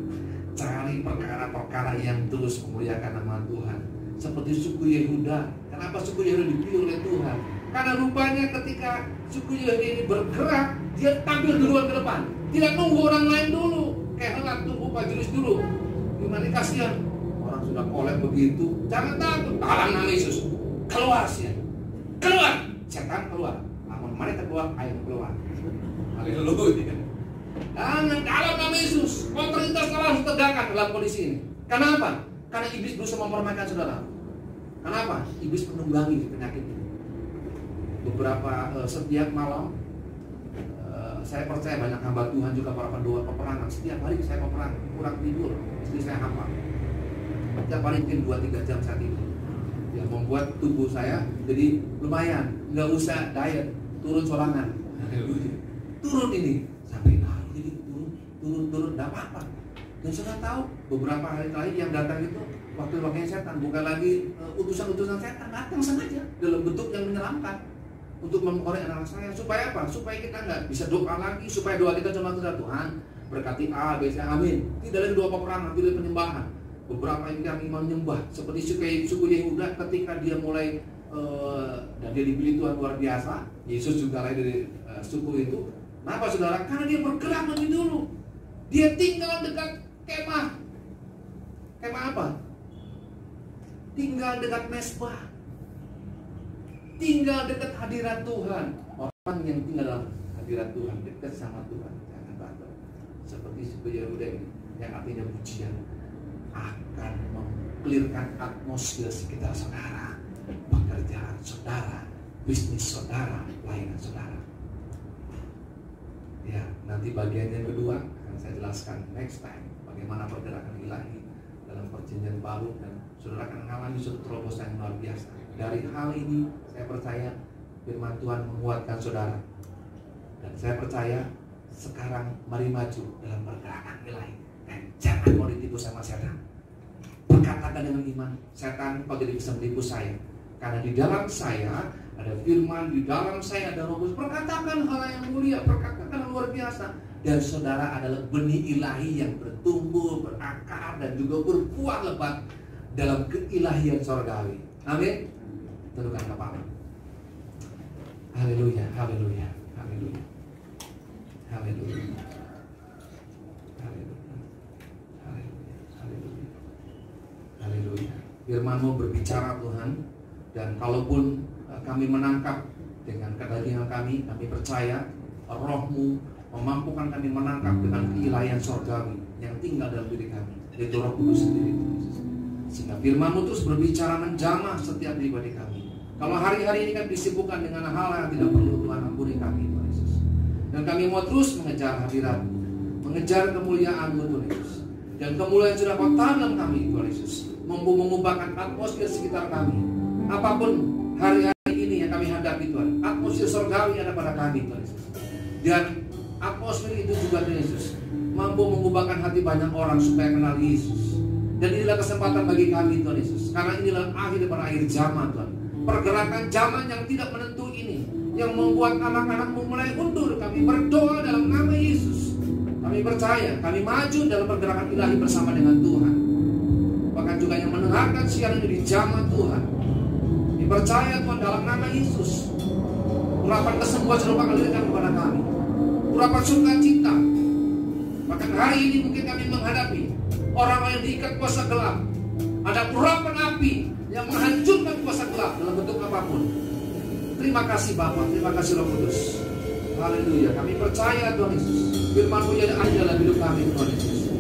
cari perkara-perkara yang terus memuliakan nama Tuhan. Seperti suku Yehuda. Kenapa suku Yehuda dipilih oleh Tuhan? Karena rupanya ketika suku Yehuda ini bergerak, dia tampil duluan ke depan. Tidak nunggu orang lain dulu. Kayak tunggu Pak Julius dulu. Gimana kasihan? Orang sudah kolek begitu. Jangan takut. Dalam nama Yesus. Keluar sih. Keluar. Setan keluar. Mari keluar, ayo keluar. Haleluya. Jangan dalam nama Yesus. Otoritas harus tegakkan dalam kondisi ini. Kenapa? Karena iblis berusaha mempermainkan saudara. Kenapa? Iblis menunggangi penyakit ini. Beberapa setiap malam saya percaya banyak hamba Tuhan juga para pendoa peperangan. Setiap hari saya peperang, kurang tidur, istri saya hafal. Setiap hari mungkin 2-3 jam saya tidur. Yang membuat tubuh saya jadi lumayan, nggak usah diet, turun sorangan. Turun ini sampai jadi turun, nggak apa-apa. Dan saya tahu beberapa hari terakhir yang datang itu wakil-wakilnya setan, bukan lagi utusan-utusan setan, datang sengaja dalam bentuk yang menyeramkan untuk memkorek anak saya. Supaya apa? Supaya kita nggak bisa doa lagi, supaya doa kita cuma kepada Tuhan berkati A, B, C, amin. Tidak lagi doa peperangan, tidak penyembahan. Beberapa yang menyembah seperti suku Yehuda ketika dia mulai dan dia dipilih Tuhan luar biasa. Yesus juga lahir dari suku itu. Kenapa saudara? Karena dia bergerak lebih dulu. Dia tinggal dekat kemah. Kemah apa? Tinggal dekat mesbah. Tinggal dekat hadirat Tuhan. Orang yang tinggal dalam hadirat Tuhan, dekat sama Tuhan, jangan takut. Seperti suku Yehuda ini, yang artinya pujian, akan mengklirkan atmosfer sekitar saudara, pekerjaan saudara, bisnis saudara, pelayanan saudara. Ya, nanti bagian yang kedua akan saya jelaskan next time bagaimana pergerakan ilahi dalam perjanjian baru, dan saudara akan mengalami suatu terobosan yang luar biasa. Dari hal ini saya percaya firman Tuhan menguatkan saudara, dan saya percaya sekarang mari maju dalam pergerakan ilahi, dan jangan mau ditipu sama setan. Perkatakan dengan iman, setan kau tidak bisa menipu saya, karena di dalam saya ada firman, di dalam saya ada Roh Kudus. Perkatakan hal yang mulia, perkatakan hal luar biasa, dan saudara adalah benih ilahi yang bertumbuh, berakar, dan juga berbuah lebat dalam keilahian surgawi. Amin. Tundukkan kepala. Haleluya, haleluya, haleluya, haleluya, haleluya, haleluya, haleluya, haleluya. Firman-Mu berbicara Tuhan, dan kalaupun kami menangkap dengan kedagingan kami percaya Roh-Mu memampukan kami menangkap dengan keilahian surgawi yang tinggal dalam diri kami, yaitu Roh Kudus sendiri. Sehingga firman-Mu terus berbicara menjamah setiap pribadi kami. Kalau hari-hari ini kan disibukkan dengan hal yang tidak perlu, Tuhan ampuni kami, Tuhan Yesus. Dan kami mau terus mengejar hadirat-Mu, mengejar kemuliaan-Mu, Tuhan Yesus. Dan kemuliaan sudah Kau tanam kami, Tuhan Yesus, mampu mengubahkan atmosfer sekitar kami. Apapun hari-hari ini yang kami hadapi, Tuhan, atmosfer surgawi ada pada kami, Tuhan Yesus. Dan atmosfer itu juga, Tuhan Yesus, mampu mengubahkan hati banyak orang supaya kenal Yesus. Dan inilah kesempatan bagi kami, Tuhan Yesus, karena inilah akhir daripada akhir zaman, Tuhan. Pergerakan zaman yang tidak menentu ini, yang membuat anak-anak-Mu mulai undur. Kami berdoa dalam nama Yesus. Kami percaya, kami maju dalam pergerakan ilahi bersama dengan Tuhan. Bahkan juga yang mendengarkan siaran ini di zaman Tuhan, kami percaya Tuhan dalam nama Yesus. Urapan kesembuhan sudah mengalirkan kepada kami, urapan sukacita. Bahkan hari ini mungkin kami menghadapi orang-orang yang diikat kuasa gelap. Ada urapan api yang menghancurkan kuasa gelap dalam bentuk apapun. Terima kasih Bapa, terima kasih Roh Kudus. Haleluya, kami percaya Tuhan Yesus, firman-Mu jadi ada dalam hidup kami, Tuhan Yesus.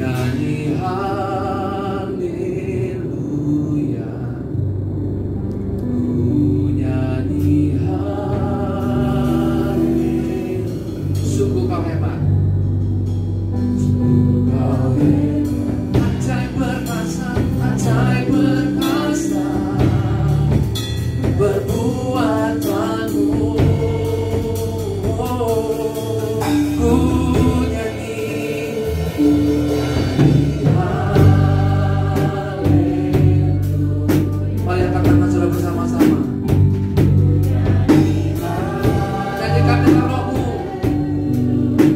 Nyanyi haleluya, nyanyi haleluya. Sungguh Kau hebat, sungguh Kau hebat. Ajaib perkasa, perbuatanmu. Ku nyanyi haleluya. Mari katakan saudara bersama-sama. Nyanyikan dengan Roh-Mu.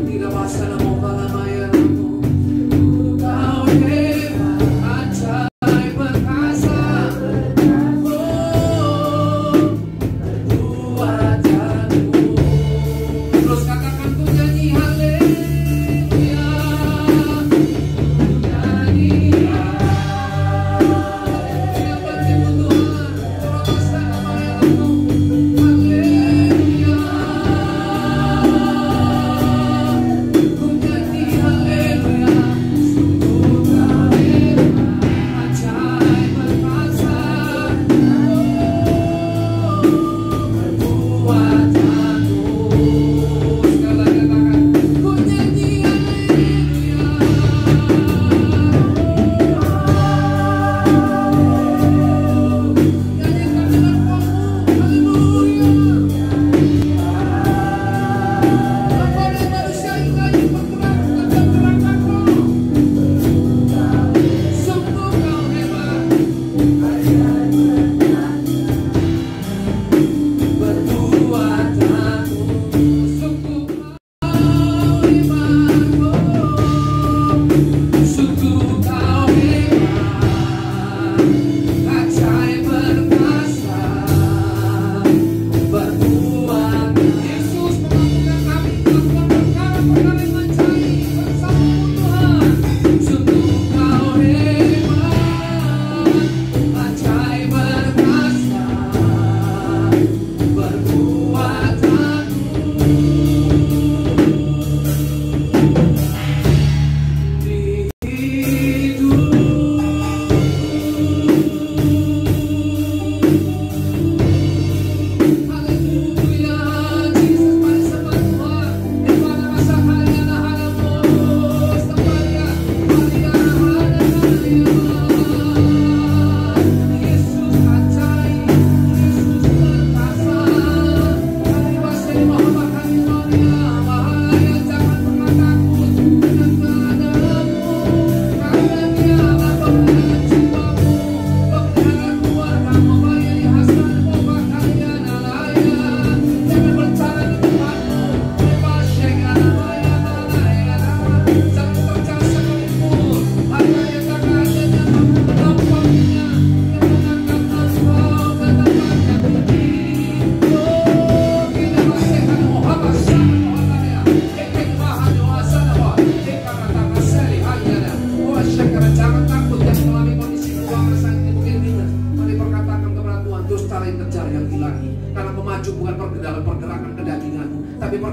Tidak masalah mau kalah bayarmu. Kau hebat, ajaib. Ku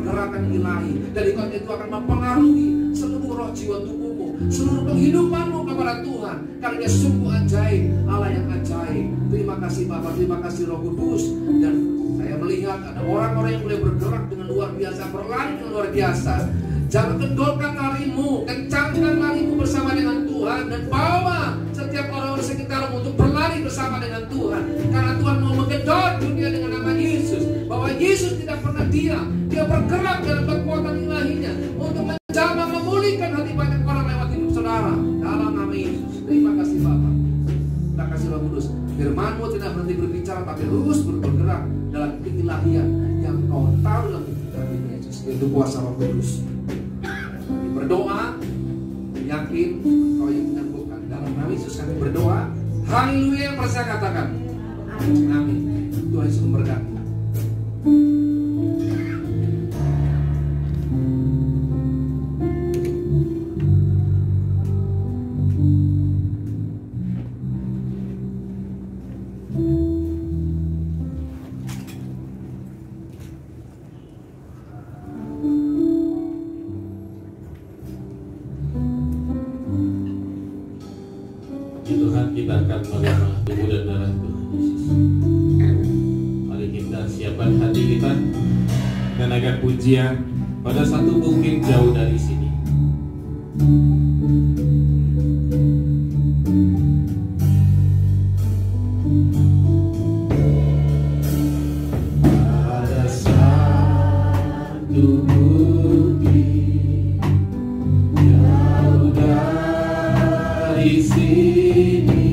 pergerakan ilahi, dan itu akan mempengaruhi seluruh roh jiwa tubuhmu, seluruh kehidupanmu kepada Tuhan, karena Dia sungguh ajaib, Allah yang ajaib. Terima kasih Bapa, terima kasih Roh Kudus. Dan saya melihat ada orang-orang yang mulai bergerak dengan luar biasa, berlari dengan luar biasa. Jangan kendorkan larimu, kencangkan larimu bersama dengan Tuhan, dan bawa setiap orang di sekitarmu untuk berlari bersama dengan Tuhan. Karena Tuhan mau menggedor dunia dengan nama Yesus. Bahwa Yesus tidak pernah diam, Dia bergerak dalam kekuatan ilahinya untuk menjamah, memulihkan hati banyak orang lewat hidup saudara. Dalam nama Yesus. Terima kasih Bapa, terima kasih Roh Kudus. Firman-Mu tidak berhenti berbicara, tapi terus bergerak dalam keilahian yang Kau tahu dalam kehidupan Yesus. Itu kuasa Roh Kudus. Berdoa, yakin Kau yang menyembuhkan. Dalam nama Yesus kami berdoa. Haleluya, yang percaya katakan amin. Tuhan Yesus memberkati. Tuhan, kita akan menerima tubuh dan darah Tuhan Yesus. Mari kita siapkan hati kita dan agar pujian pada satu bukit jauh dari sini. Pada satu bukit jauh dari sini,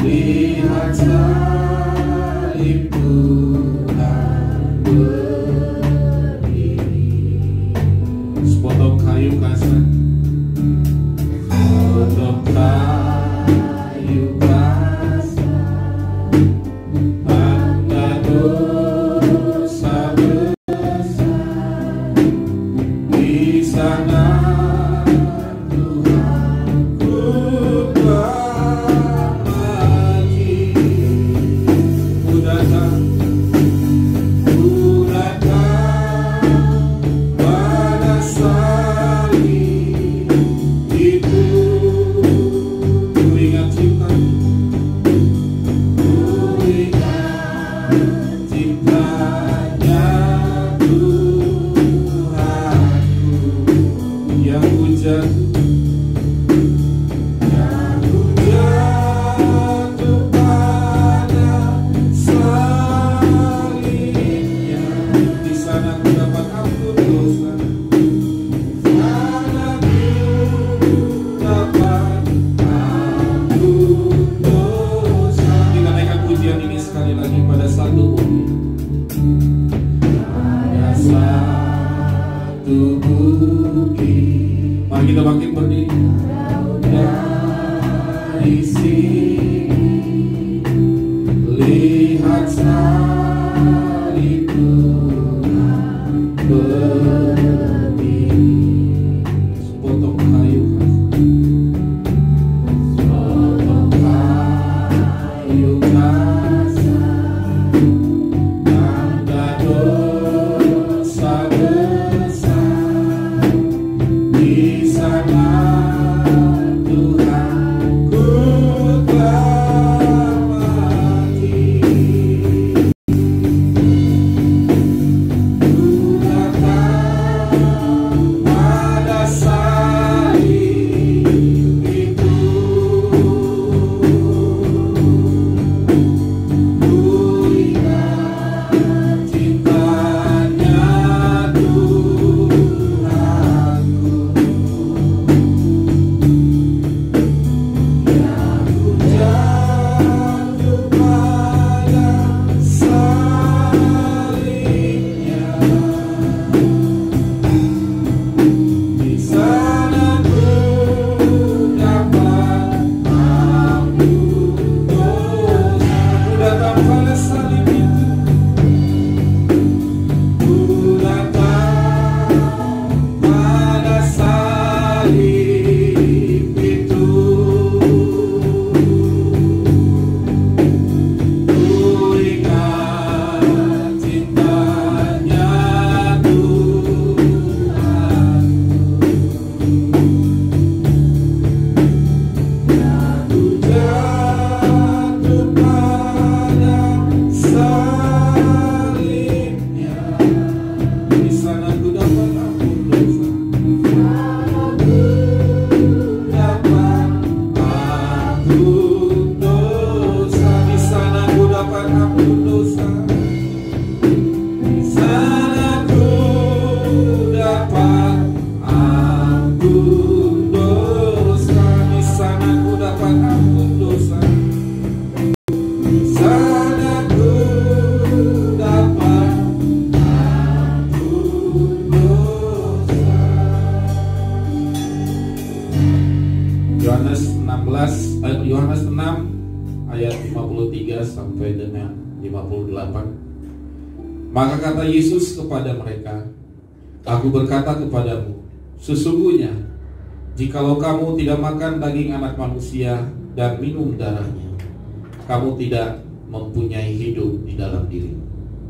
lihat salib Tuhan berdiri. Sepotong kayu kasar, sepotong kayu kasar, tanda dosa besar. Di sana kita bangkit berdiri. Dari sini, lihat salib Tuhan berdiri. Sepotong kayu kasar, tanda dosa besar. Di sana Tuhan ku telah sampai dengan 58. Maka kata Yesus kepada mereka, Aku berkata kepadamu, sesungguhnya jikalau kamu tidak makan daging anak manusia dan minum darahnya, kamu tidak mempunyai hidup di dalam diri.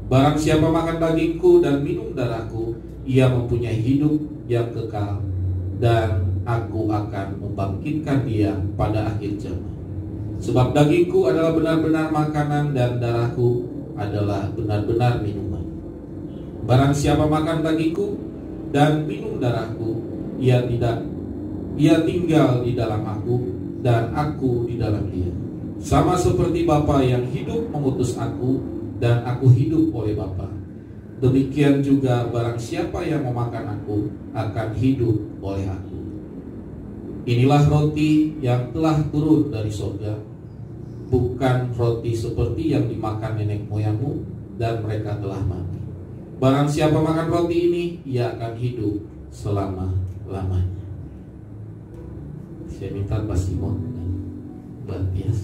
Barang siapa makan dagingku dan minum darahku, ia mempunyai hidup yang kekal, dan aku akan membangkitkan dia pada akhir zaman. Sebab dagingku adalah benar-benar makanan dan darahku adalah benar-benar minuman. Barang siapa makan dagingku dan minum darahku, ia tinggal di dalam aku dan aku di dalam dia. Sama seperti Bapa yang hidup mengutus aku dan aku hidup oleh Bapa, demikian juga barang siapa yang memakan aku akan hidup oleh aku. Inilah roti yang telah turun dari surga, bukan roti seperti yang dimakan nenek moyangmu dan mereka telah mati. Barang siapa makan roti ini, ia akan hidup selama-lamanya. Saya minta Pak Simon dan Mbak Tias.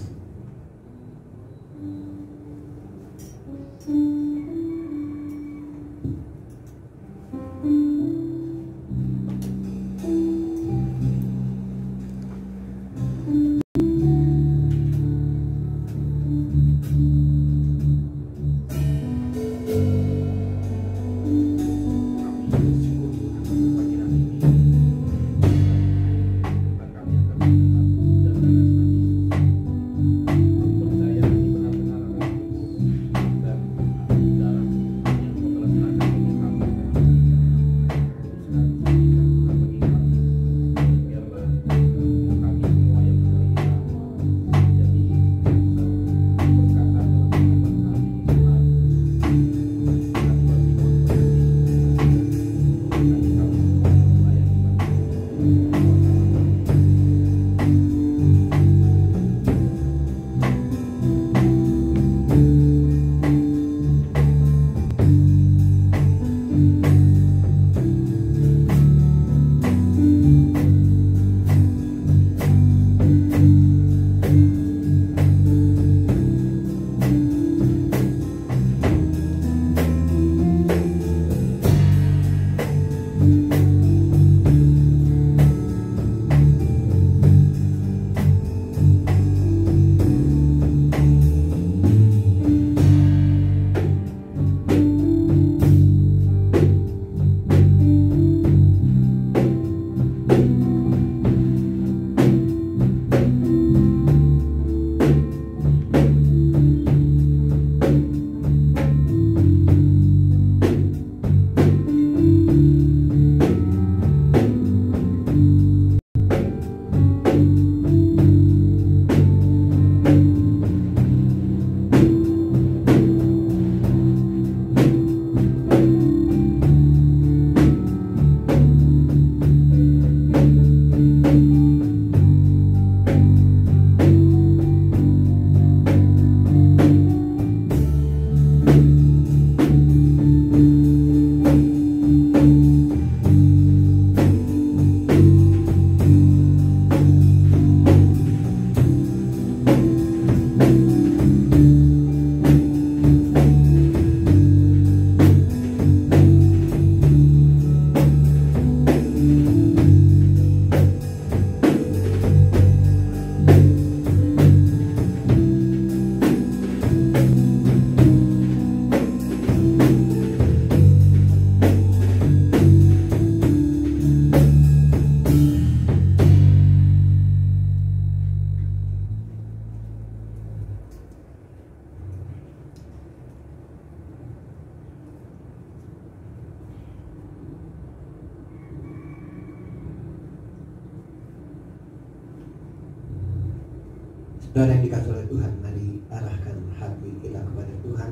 Saudara yang dikasihi oleh Tuhan, mari arahkan hati kita kepada Tuhan.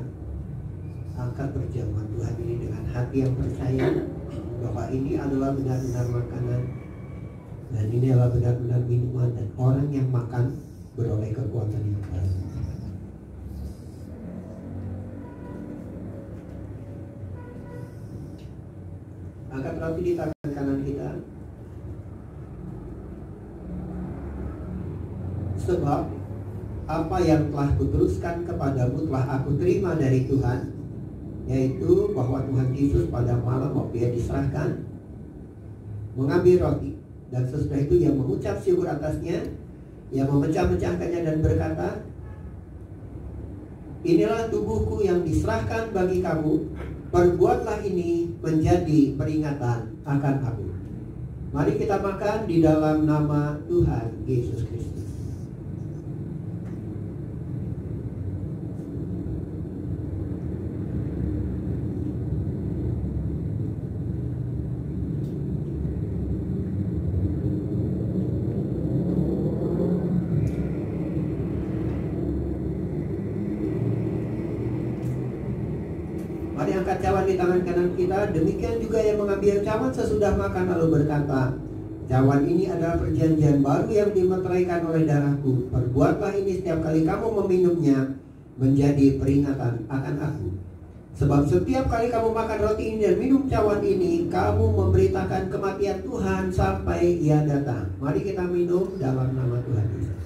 Angkat perjamuan Tuhan ini dengan hati yang percaya bahwa ini adalah benar-benar makanan dan ini adalah benar-benar minuman, dan orang yang makan beroleh kekuatan yang baru. Angkat roti di tangan kanan kita, sebab apa yang telah kuteruskan kepadamu telah aku terima dari Tuhan, yaitu bahwa Tuhan Yesus pada malam waktu ia diserahkan mengambil roti, dan sesudah itu ia mengucap syukur atasnya, ia memecah-mecahkannya dan berkata, inilah tubuhku yang diserahkan bagi kamu, perbuatlah ini menjadi peringatan akan aku. Mari kita makan di dalam nama Tuhan Yesus Kristus. Mari angkat cawan di tangan kanan kita. Demikian juga yang mengambil cawan sesudah makan lalu berkata, cawan ini adalah perjanjian baru yang dimeteraikan oleh darahku. Perbuatlah ini setiap kali kamu meminumnya menjadi peringatan akan aku. Sebab setiap kali kamu makan roti ini dan minum cawan ini, kamu memberitakan kematian Tuhan sampai ia datang. Mari kita minum dalam nama Tuhan Yesus.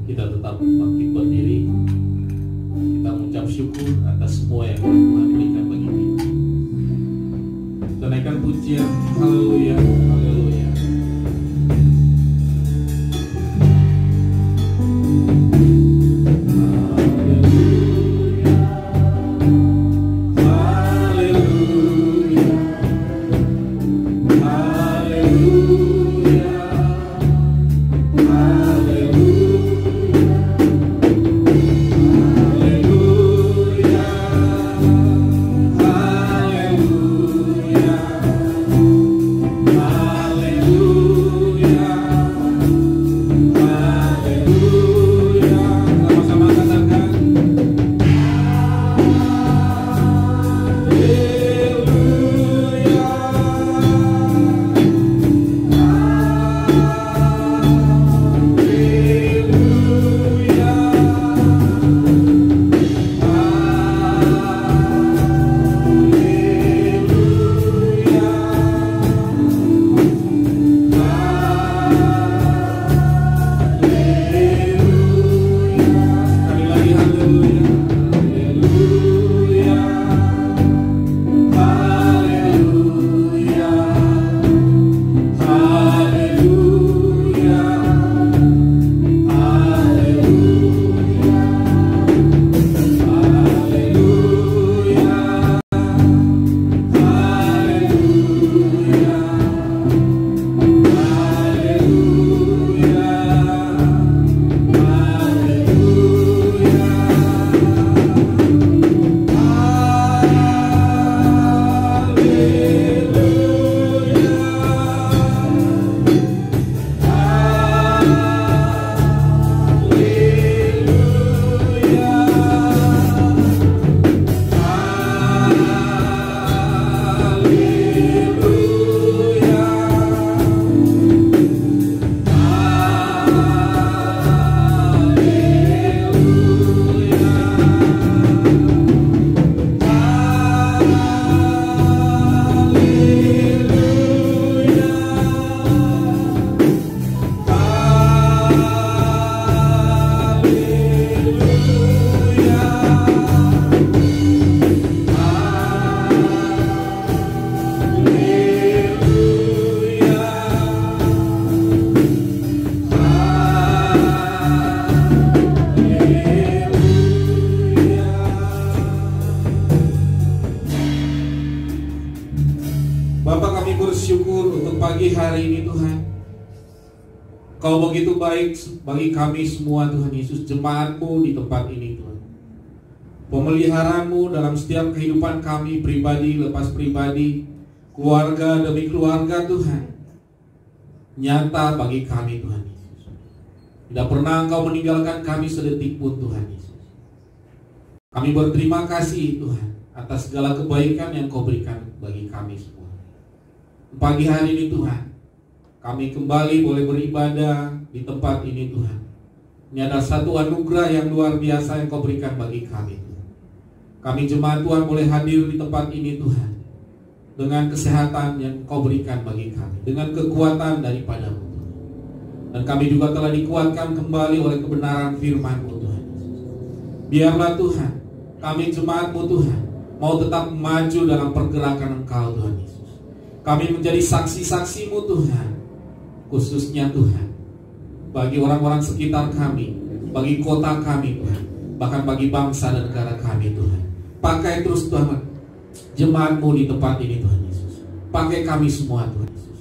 Kita tetap bangkit berdiri. Kita mengucap syukur atas semua yang Tuhan berikan bagi kita. Kita naikkan pujian, haleluya, haleluya. pagi hari ini Tuhan. Kau begitu baik bagi kami semua Tuhan Yesus, jemaat-Mu di tempat ini Tuhan. Pemeliharaanmu dalam setiap kehidupan kami pribadi lepas pribadi, keluarga demi keluarga Tuhan, nyata bagi kami Tuhan Yesus. Tidak pernah Engkau meninggalkan kami sedetik pun Tuhan Yesus. Kami berterima kasih Tuhan atas segala kebaikan yang Kau berikan bagi kami semua. Pagi hari ini Tuhan, kami kembali boleh beribadah di tempat ini Tuhan. Ini adalah satu anugerah yang luar biasa yang Kau berikan bagi kami Tuhan. Kami jemaat Tuhan boleh hadir di tempat ini Tuhan, dengan kesehatan yang Kau berikan bagi kami, dengan kekuatan daripada-Mu Tuhan. Dan kami juga telah dikuatkan kembali oleh kebenaran firman-Mu Tuhan. Biarlah Tuhan, kami jemaat-Mu Tuhan mau tetap maju dalam pergerakan Engkau Tuhan Yesus. Kami menjadi saksi-saksi-Mu Tuhan, khususnya Tuhan bagi orang-orang sekitar kami, bagi kota kami Tuhan, bahkan bagi bangsa dan negara kami Tuhan. Pakai terus Tuhan jemaat-Mu di tempat ini Tuhan Yesus. Pakai kami semua Tuhan Yesus.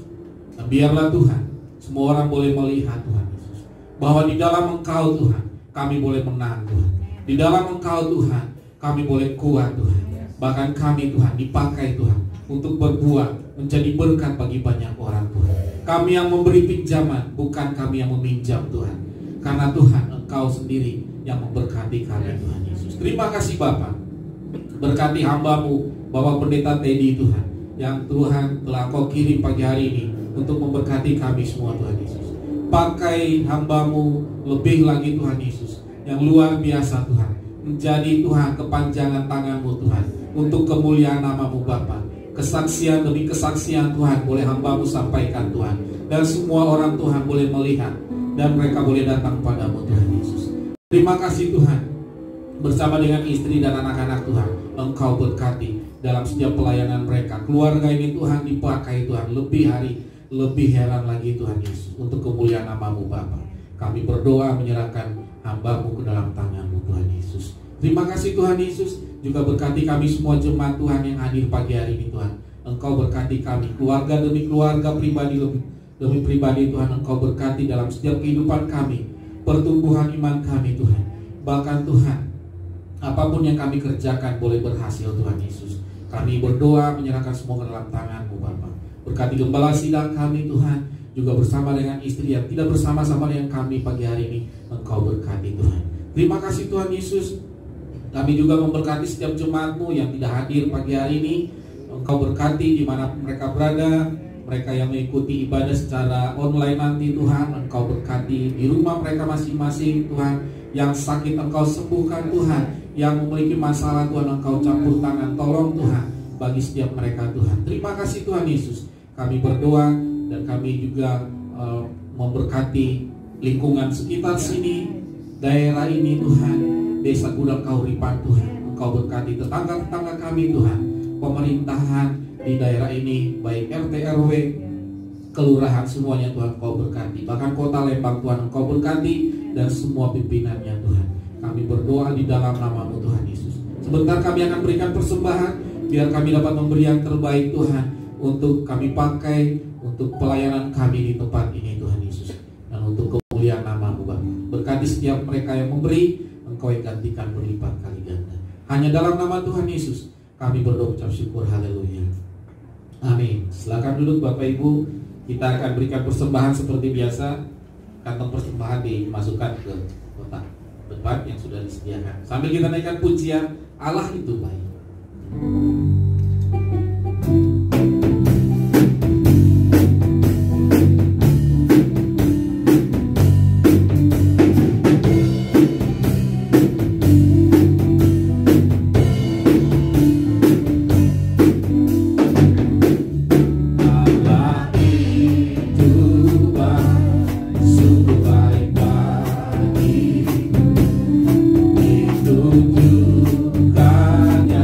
Dan biarlah Tuhan, semua orang boleh melihat Tuhan Yesus, bahwa di dalam Engkau Tuhan kami boleh menang Tuhan. Di dalam Engkau Tuhan kami boleh kuat Tuhan. Bahkan kami Tuhan dipakai Tuhan untuk berbuat menjadi berkat bagi banyak orang Tuhan. Kami yang memberi pinjaman, bukan kami yang meminjam Tuhan. Karena Tuhan Engkau sendiri yang memberkati kami Tuhan Yesus. Terima kasih Bapa. Berkati hamba-Mu Bapak Pendeta Teddy Tuhan, yang Tuhan telah Kau kirim pagi hari ini untuk memberkati kami semua Tuhan Yesus. Pakai hamba-Mu lebih lagi Tuhan Yesus, yang luar biasa Tuhan, menjadi Tuhan kepanjangan tangan-Mu Tuhan, untuk kemuliaan nama-Mu Bapa. Kesaksian demi kesaksian Tuhan boleh hamba-Mu sampaikan Tuhan, dan semua orang Tuhan boleh melihat, dan mereka boleh datang padamu Tuhan Yesus. Terima kasih Tuhan, bersama dengan istri dan anak-anak Tuhan, Engkau berkati dalam setiap pelayanan mereka. Keluarga ini Tuhan dipakai Tuhan lebih hari, lebih heran lagi Tuhan Yesus, untuk kemuliaan nama-Mu Bapa. Kami berdoa menyerahkan hamba-Mu ke dalam tangan-Mu Tuhan Yesus. Terima kasih Tuhan Yesus. Juga berkati kami semua jemaat Tuhan yang hadir pagi hari ini Tuhan. Engkau berkati kami, keluarga demi keluarga, pribadi demi pribadi Tuhan. Engkau berkati dalam setiap kehidupan kami, pertumbuhan iman kami Tuhan. Bahkan Tuhan, apapun yang kami kerjakan boleh berhasil Tuhan Yesus. Kami berdoa menyerahkan semua ke dalam tangan-Mu Bapa. Berkati gembala sidang kami Tuhan, juga bersama dengan istri yang tidak bersama-sama dengan kami pagi hari ini. Engkau berkati Tuhan. Terima kasih Tuhan Yesus. Kami juga memberkati setiap jemaat-Mu yang tidak hadir pagi hari ini. Engkau berkati di mana mereka berada, mereka yang mengikuti ibadah secara online nanti Tuhan. Engkau berkati di rumah mereka masing-masing Tuhan. Yang sakit Engkau sembuhkan Tuhan, yang memiliki masalah Tuhan Engkau campur tangan, tolong Tuhan bagi setiap mereka Tuhan. Terima kasih Tuhan Yesus. Kami berdoa dan kami juga memberkati lingkungan sekitar sini, daerah ini Tuhan, Desa Gudang Kahuripan Tuhan. Engkau berkati tetangga-tetangga kami Tuhan, pemerintahan di daerah ini, baik RT RW, kelurahan, semuanya Tuhan Engkau berkati. Bahkan kota Lembang Tuhan Engkau berkati, dan semua pimpinannya Tuhan. Kami berdoa di dalam nama-Mu Tuhan Yesus. Sebentar kami akan berikan persembahan, biar kami dapat memberi yang terbaik Tuhan, untuk kami pakai untuk pelayanan kami di tempat ini Tuhan Yesus, dan untuk kemuliaan nama-Mu Bapa. Berkati setiap mereka yang memberi, Engkau yang gantikan berlipat kali ganda. Hanya dalam nama Tuhan Yesus kami berdoa ucap syukur, haleluya, amin. Silakan duduk Bapak Ibu. Kita akan berikan persembahan seperti biasa. Kantong persembahan dimasukkan ke kotak depan yang sudah disediakan. Sambil kita naikkan pujian Allah itu baik. Tunjukkannya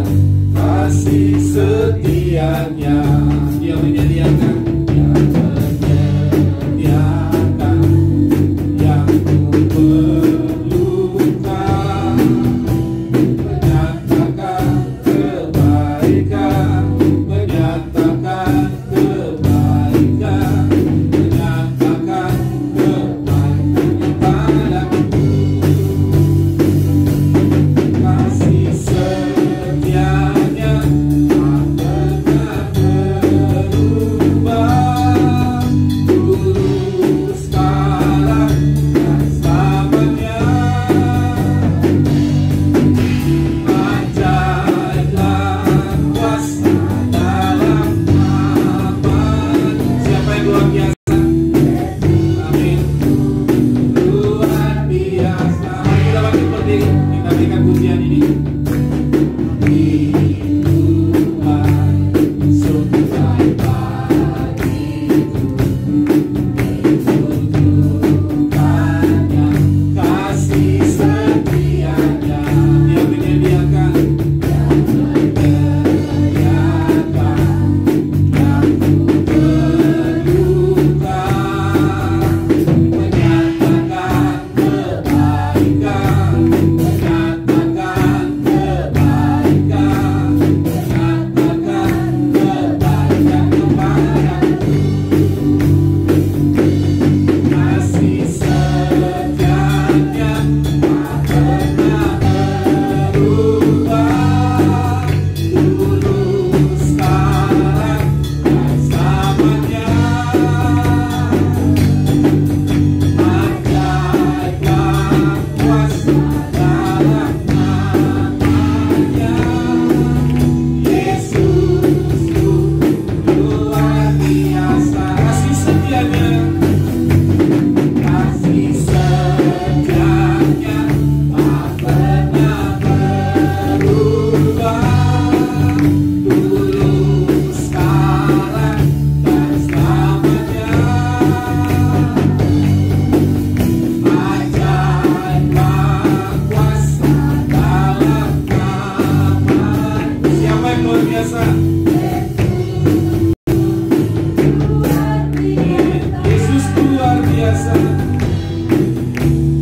biasa.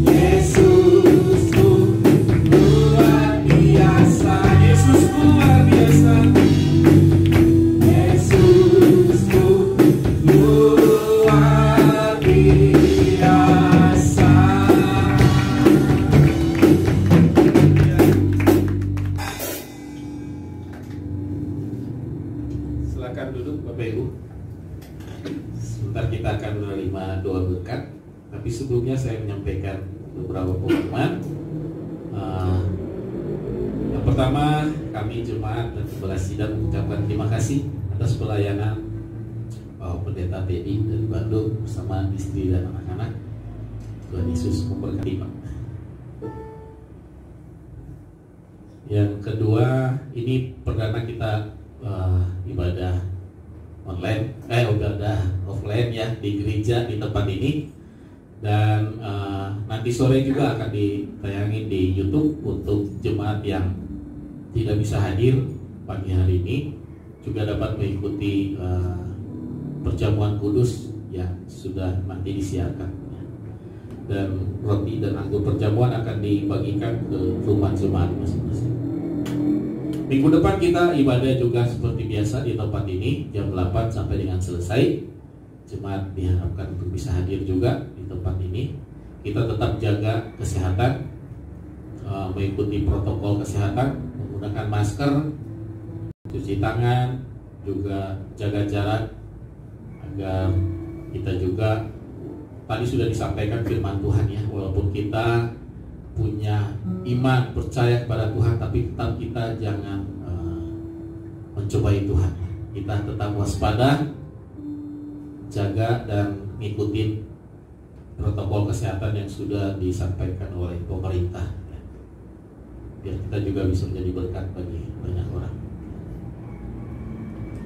Yesusku luar biasa. Yesusku luar biasa. Yesusku luar biasa. Silakan duduk Bapak Ibu. Sebentar kita akan menerima doa berkat. Tapi sebelumnya saya menyampaikan beberapa pengumuman. Yang pertama, kami jemaat dan Gembala Sidang mengucapkan terima kasih atas pelayanan Pak Pendeta Teddy dari Bandung bersama istri dan anak-anak. Tuhan Yesus memberkati Pak. Yang kedua, ini perdana kita ibadah online, ibadah offline ya di gereja di tempat ini, dan nanti sore juga akan ditayangin di YouTube untuk jemaat yang tidak bisa hadir pagi hari ini juga dapat mengikuti perjamuan kudus yang sudah nanti disiarkan, dan roti dan anggur perjamuan akan dibagikan ke rumah jemaat masing-masing. Minggu depan kita ibadah juga seperti biasa di tempat ini jam 8 sampai dengan selesai. Jemaat diharapkan untuk bisa hadir juga di tempat ini. Kita tetap jaga kesehatan, mengikuti protokol kesehatan, menggunakan masker, cuci tangan, juga jaga jarak, agar kita juga, tadi sudah disampaikan firman Tuhan ya, walaupun kita punya iman, percaya kepada Tuhan, tapi tetap kita jangan mencobai Tuhan. Kita tetap waspada, jaga dan ngikutin protokol kesehatan yang sudah disampaikan oleh pemerintah, biar kita juga bisa menjadi berkat bagi banyak orang.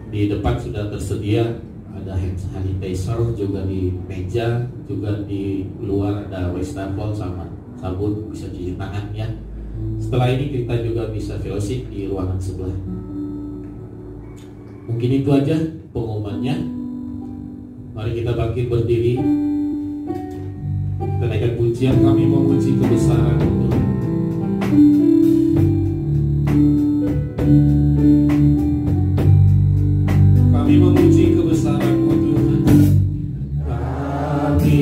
Di depan sudah tersedia ada hand sanitizer juga di meja, juga di luar ada wastafel sama sabun, bisa cuci tangan ya. Setelah ini kita juga bisa fellowship di ruangan sebelah. Mungkin itu aja pengumumannya. Mari kita bangkit berdiri. Kita naikkan pujian, kami memuji kebesaran Tuhan. Kami memuji kebesaran Tuhan. Kami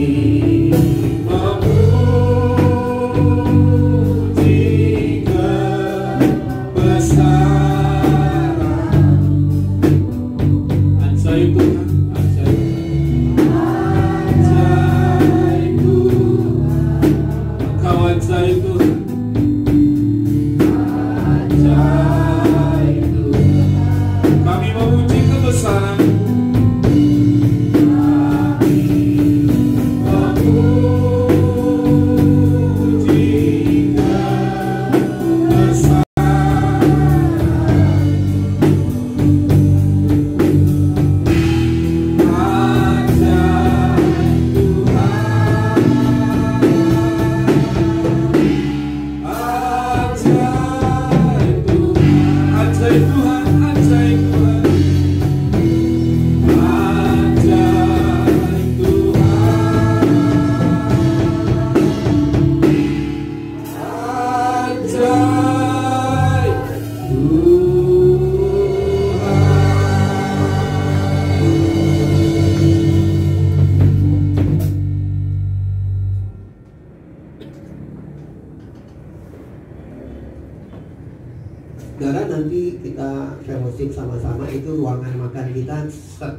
Saudara, nanti kita fellowship sama-sama. Itu ruangan makan kita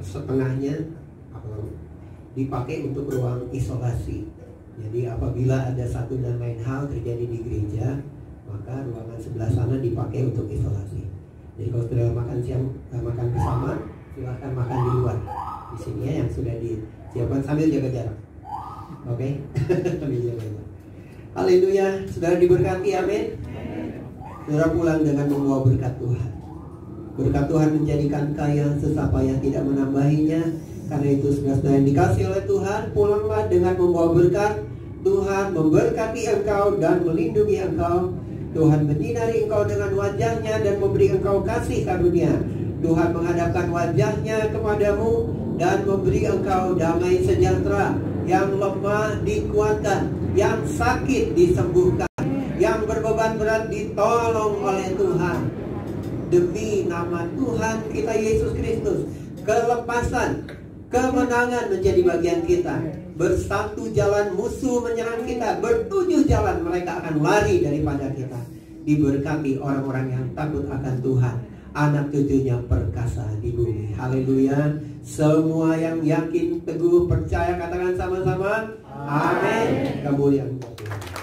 setengahnya dipakai untuk ruang isolasi. Jadi apabila ada satu dan lain hal terjadi di gereja, maka ruangan sebelah sana dipakai untuk isolasi. Jadi kalau saudara makan siang, makan bersama, silahkan makan di luar. Di sini ya, yang sudah disiapkan sambil jaga jarak. Oke? Sambil jaga jarak. Haleluya, saudara diberkati, amin. Saudara pulang dengan membawa berkat Tuhan. Berkat Tuhan menjadikan kaya, susah payah tidak menambahinya. Karena itu saudara yang dikasih oleh Tuhan, pulanglah dengan membawa berkat. Tuhan memberkati engkau dan melindungi engkau. Tuhan menyinari engkau dengan wajahnya dan memberi engkau kasih karunia. Tuhan menghadapkan wajahnya kepadamu dan memberi engkau damai sejahtera. yang lemah dikuatkan, yang sakit disembuhkan, yang berbeban berat ditolong oleh Tuhan. Demi nama Tuhan kita Yesus Kristus, kelepasan, kemenangan menjadi bagian kita. Bersatu jalan musuh menyerang kita, bertujuh jalan mereka akan lari daripada kita. Diberkati orang-orang yang takut akan Tuhan, anak cucunya perkasa di bumi. Haleluya. Semua yang yakin, teguh, percaya katakan sama-sama amin. Kemuliaan Tuhan.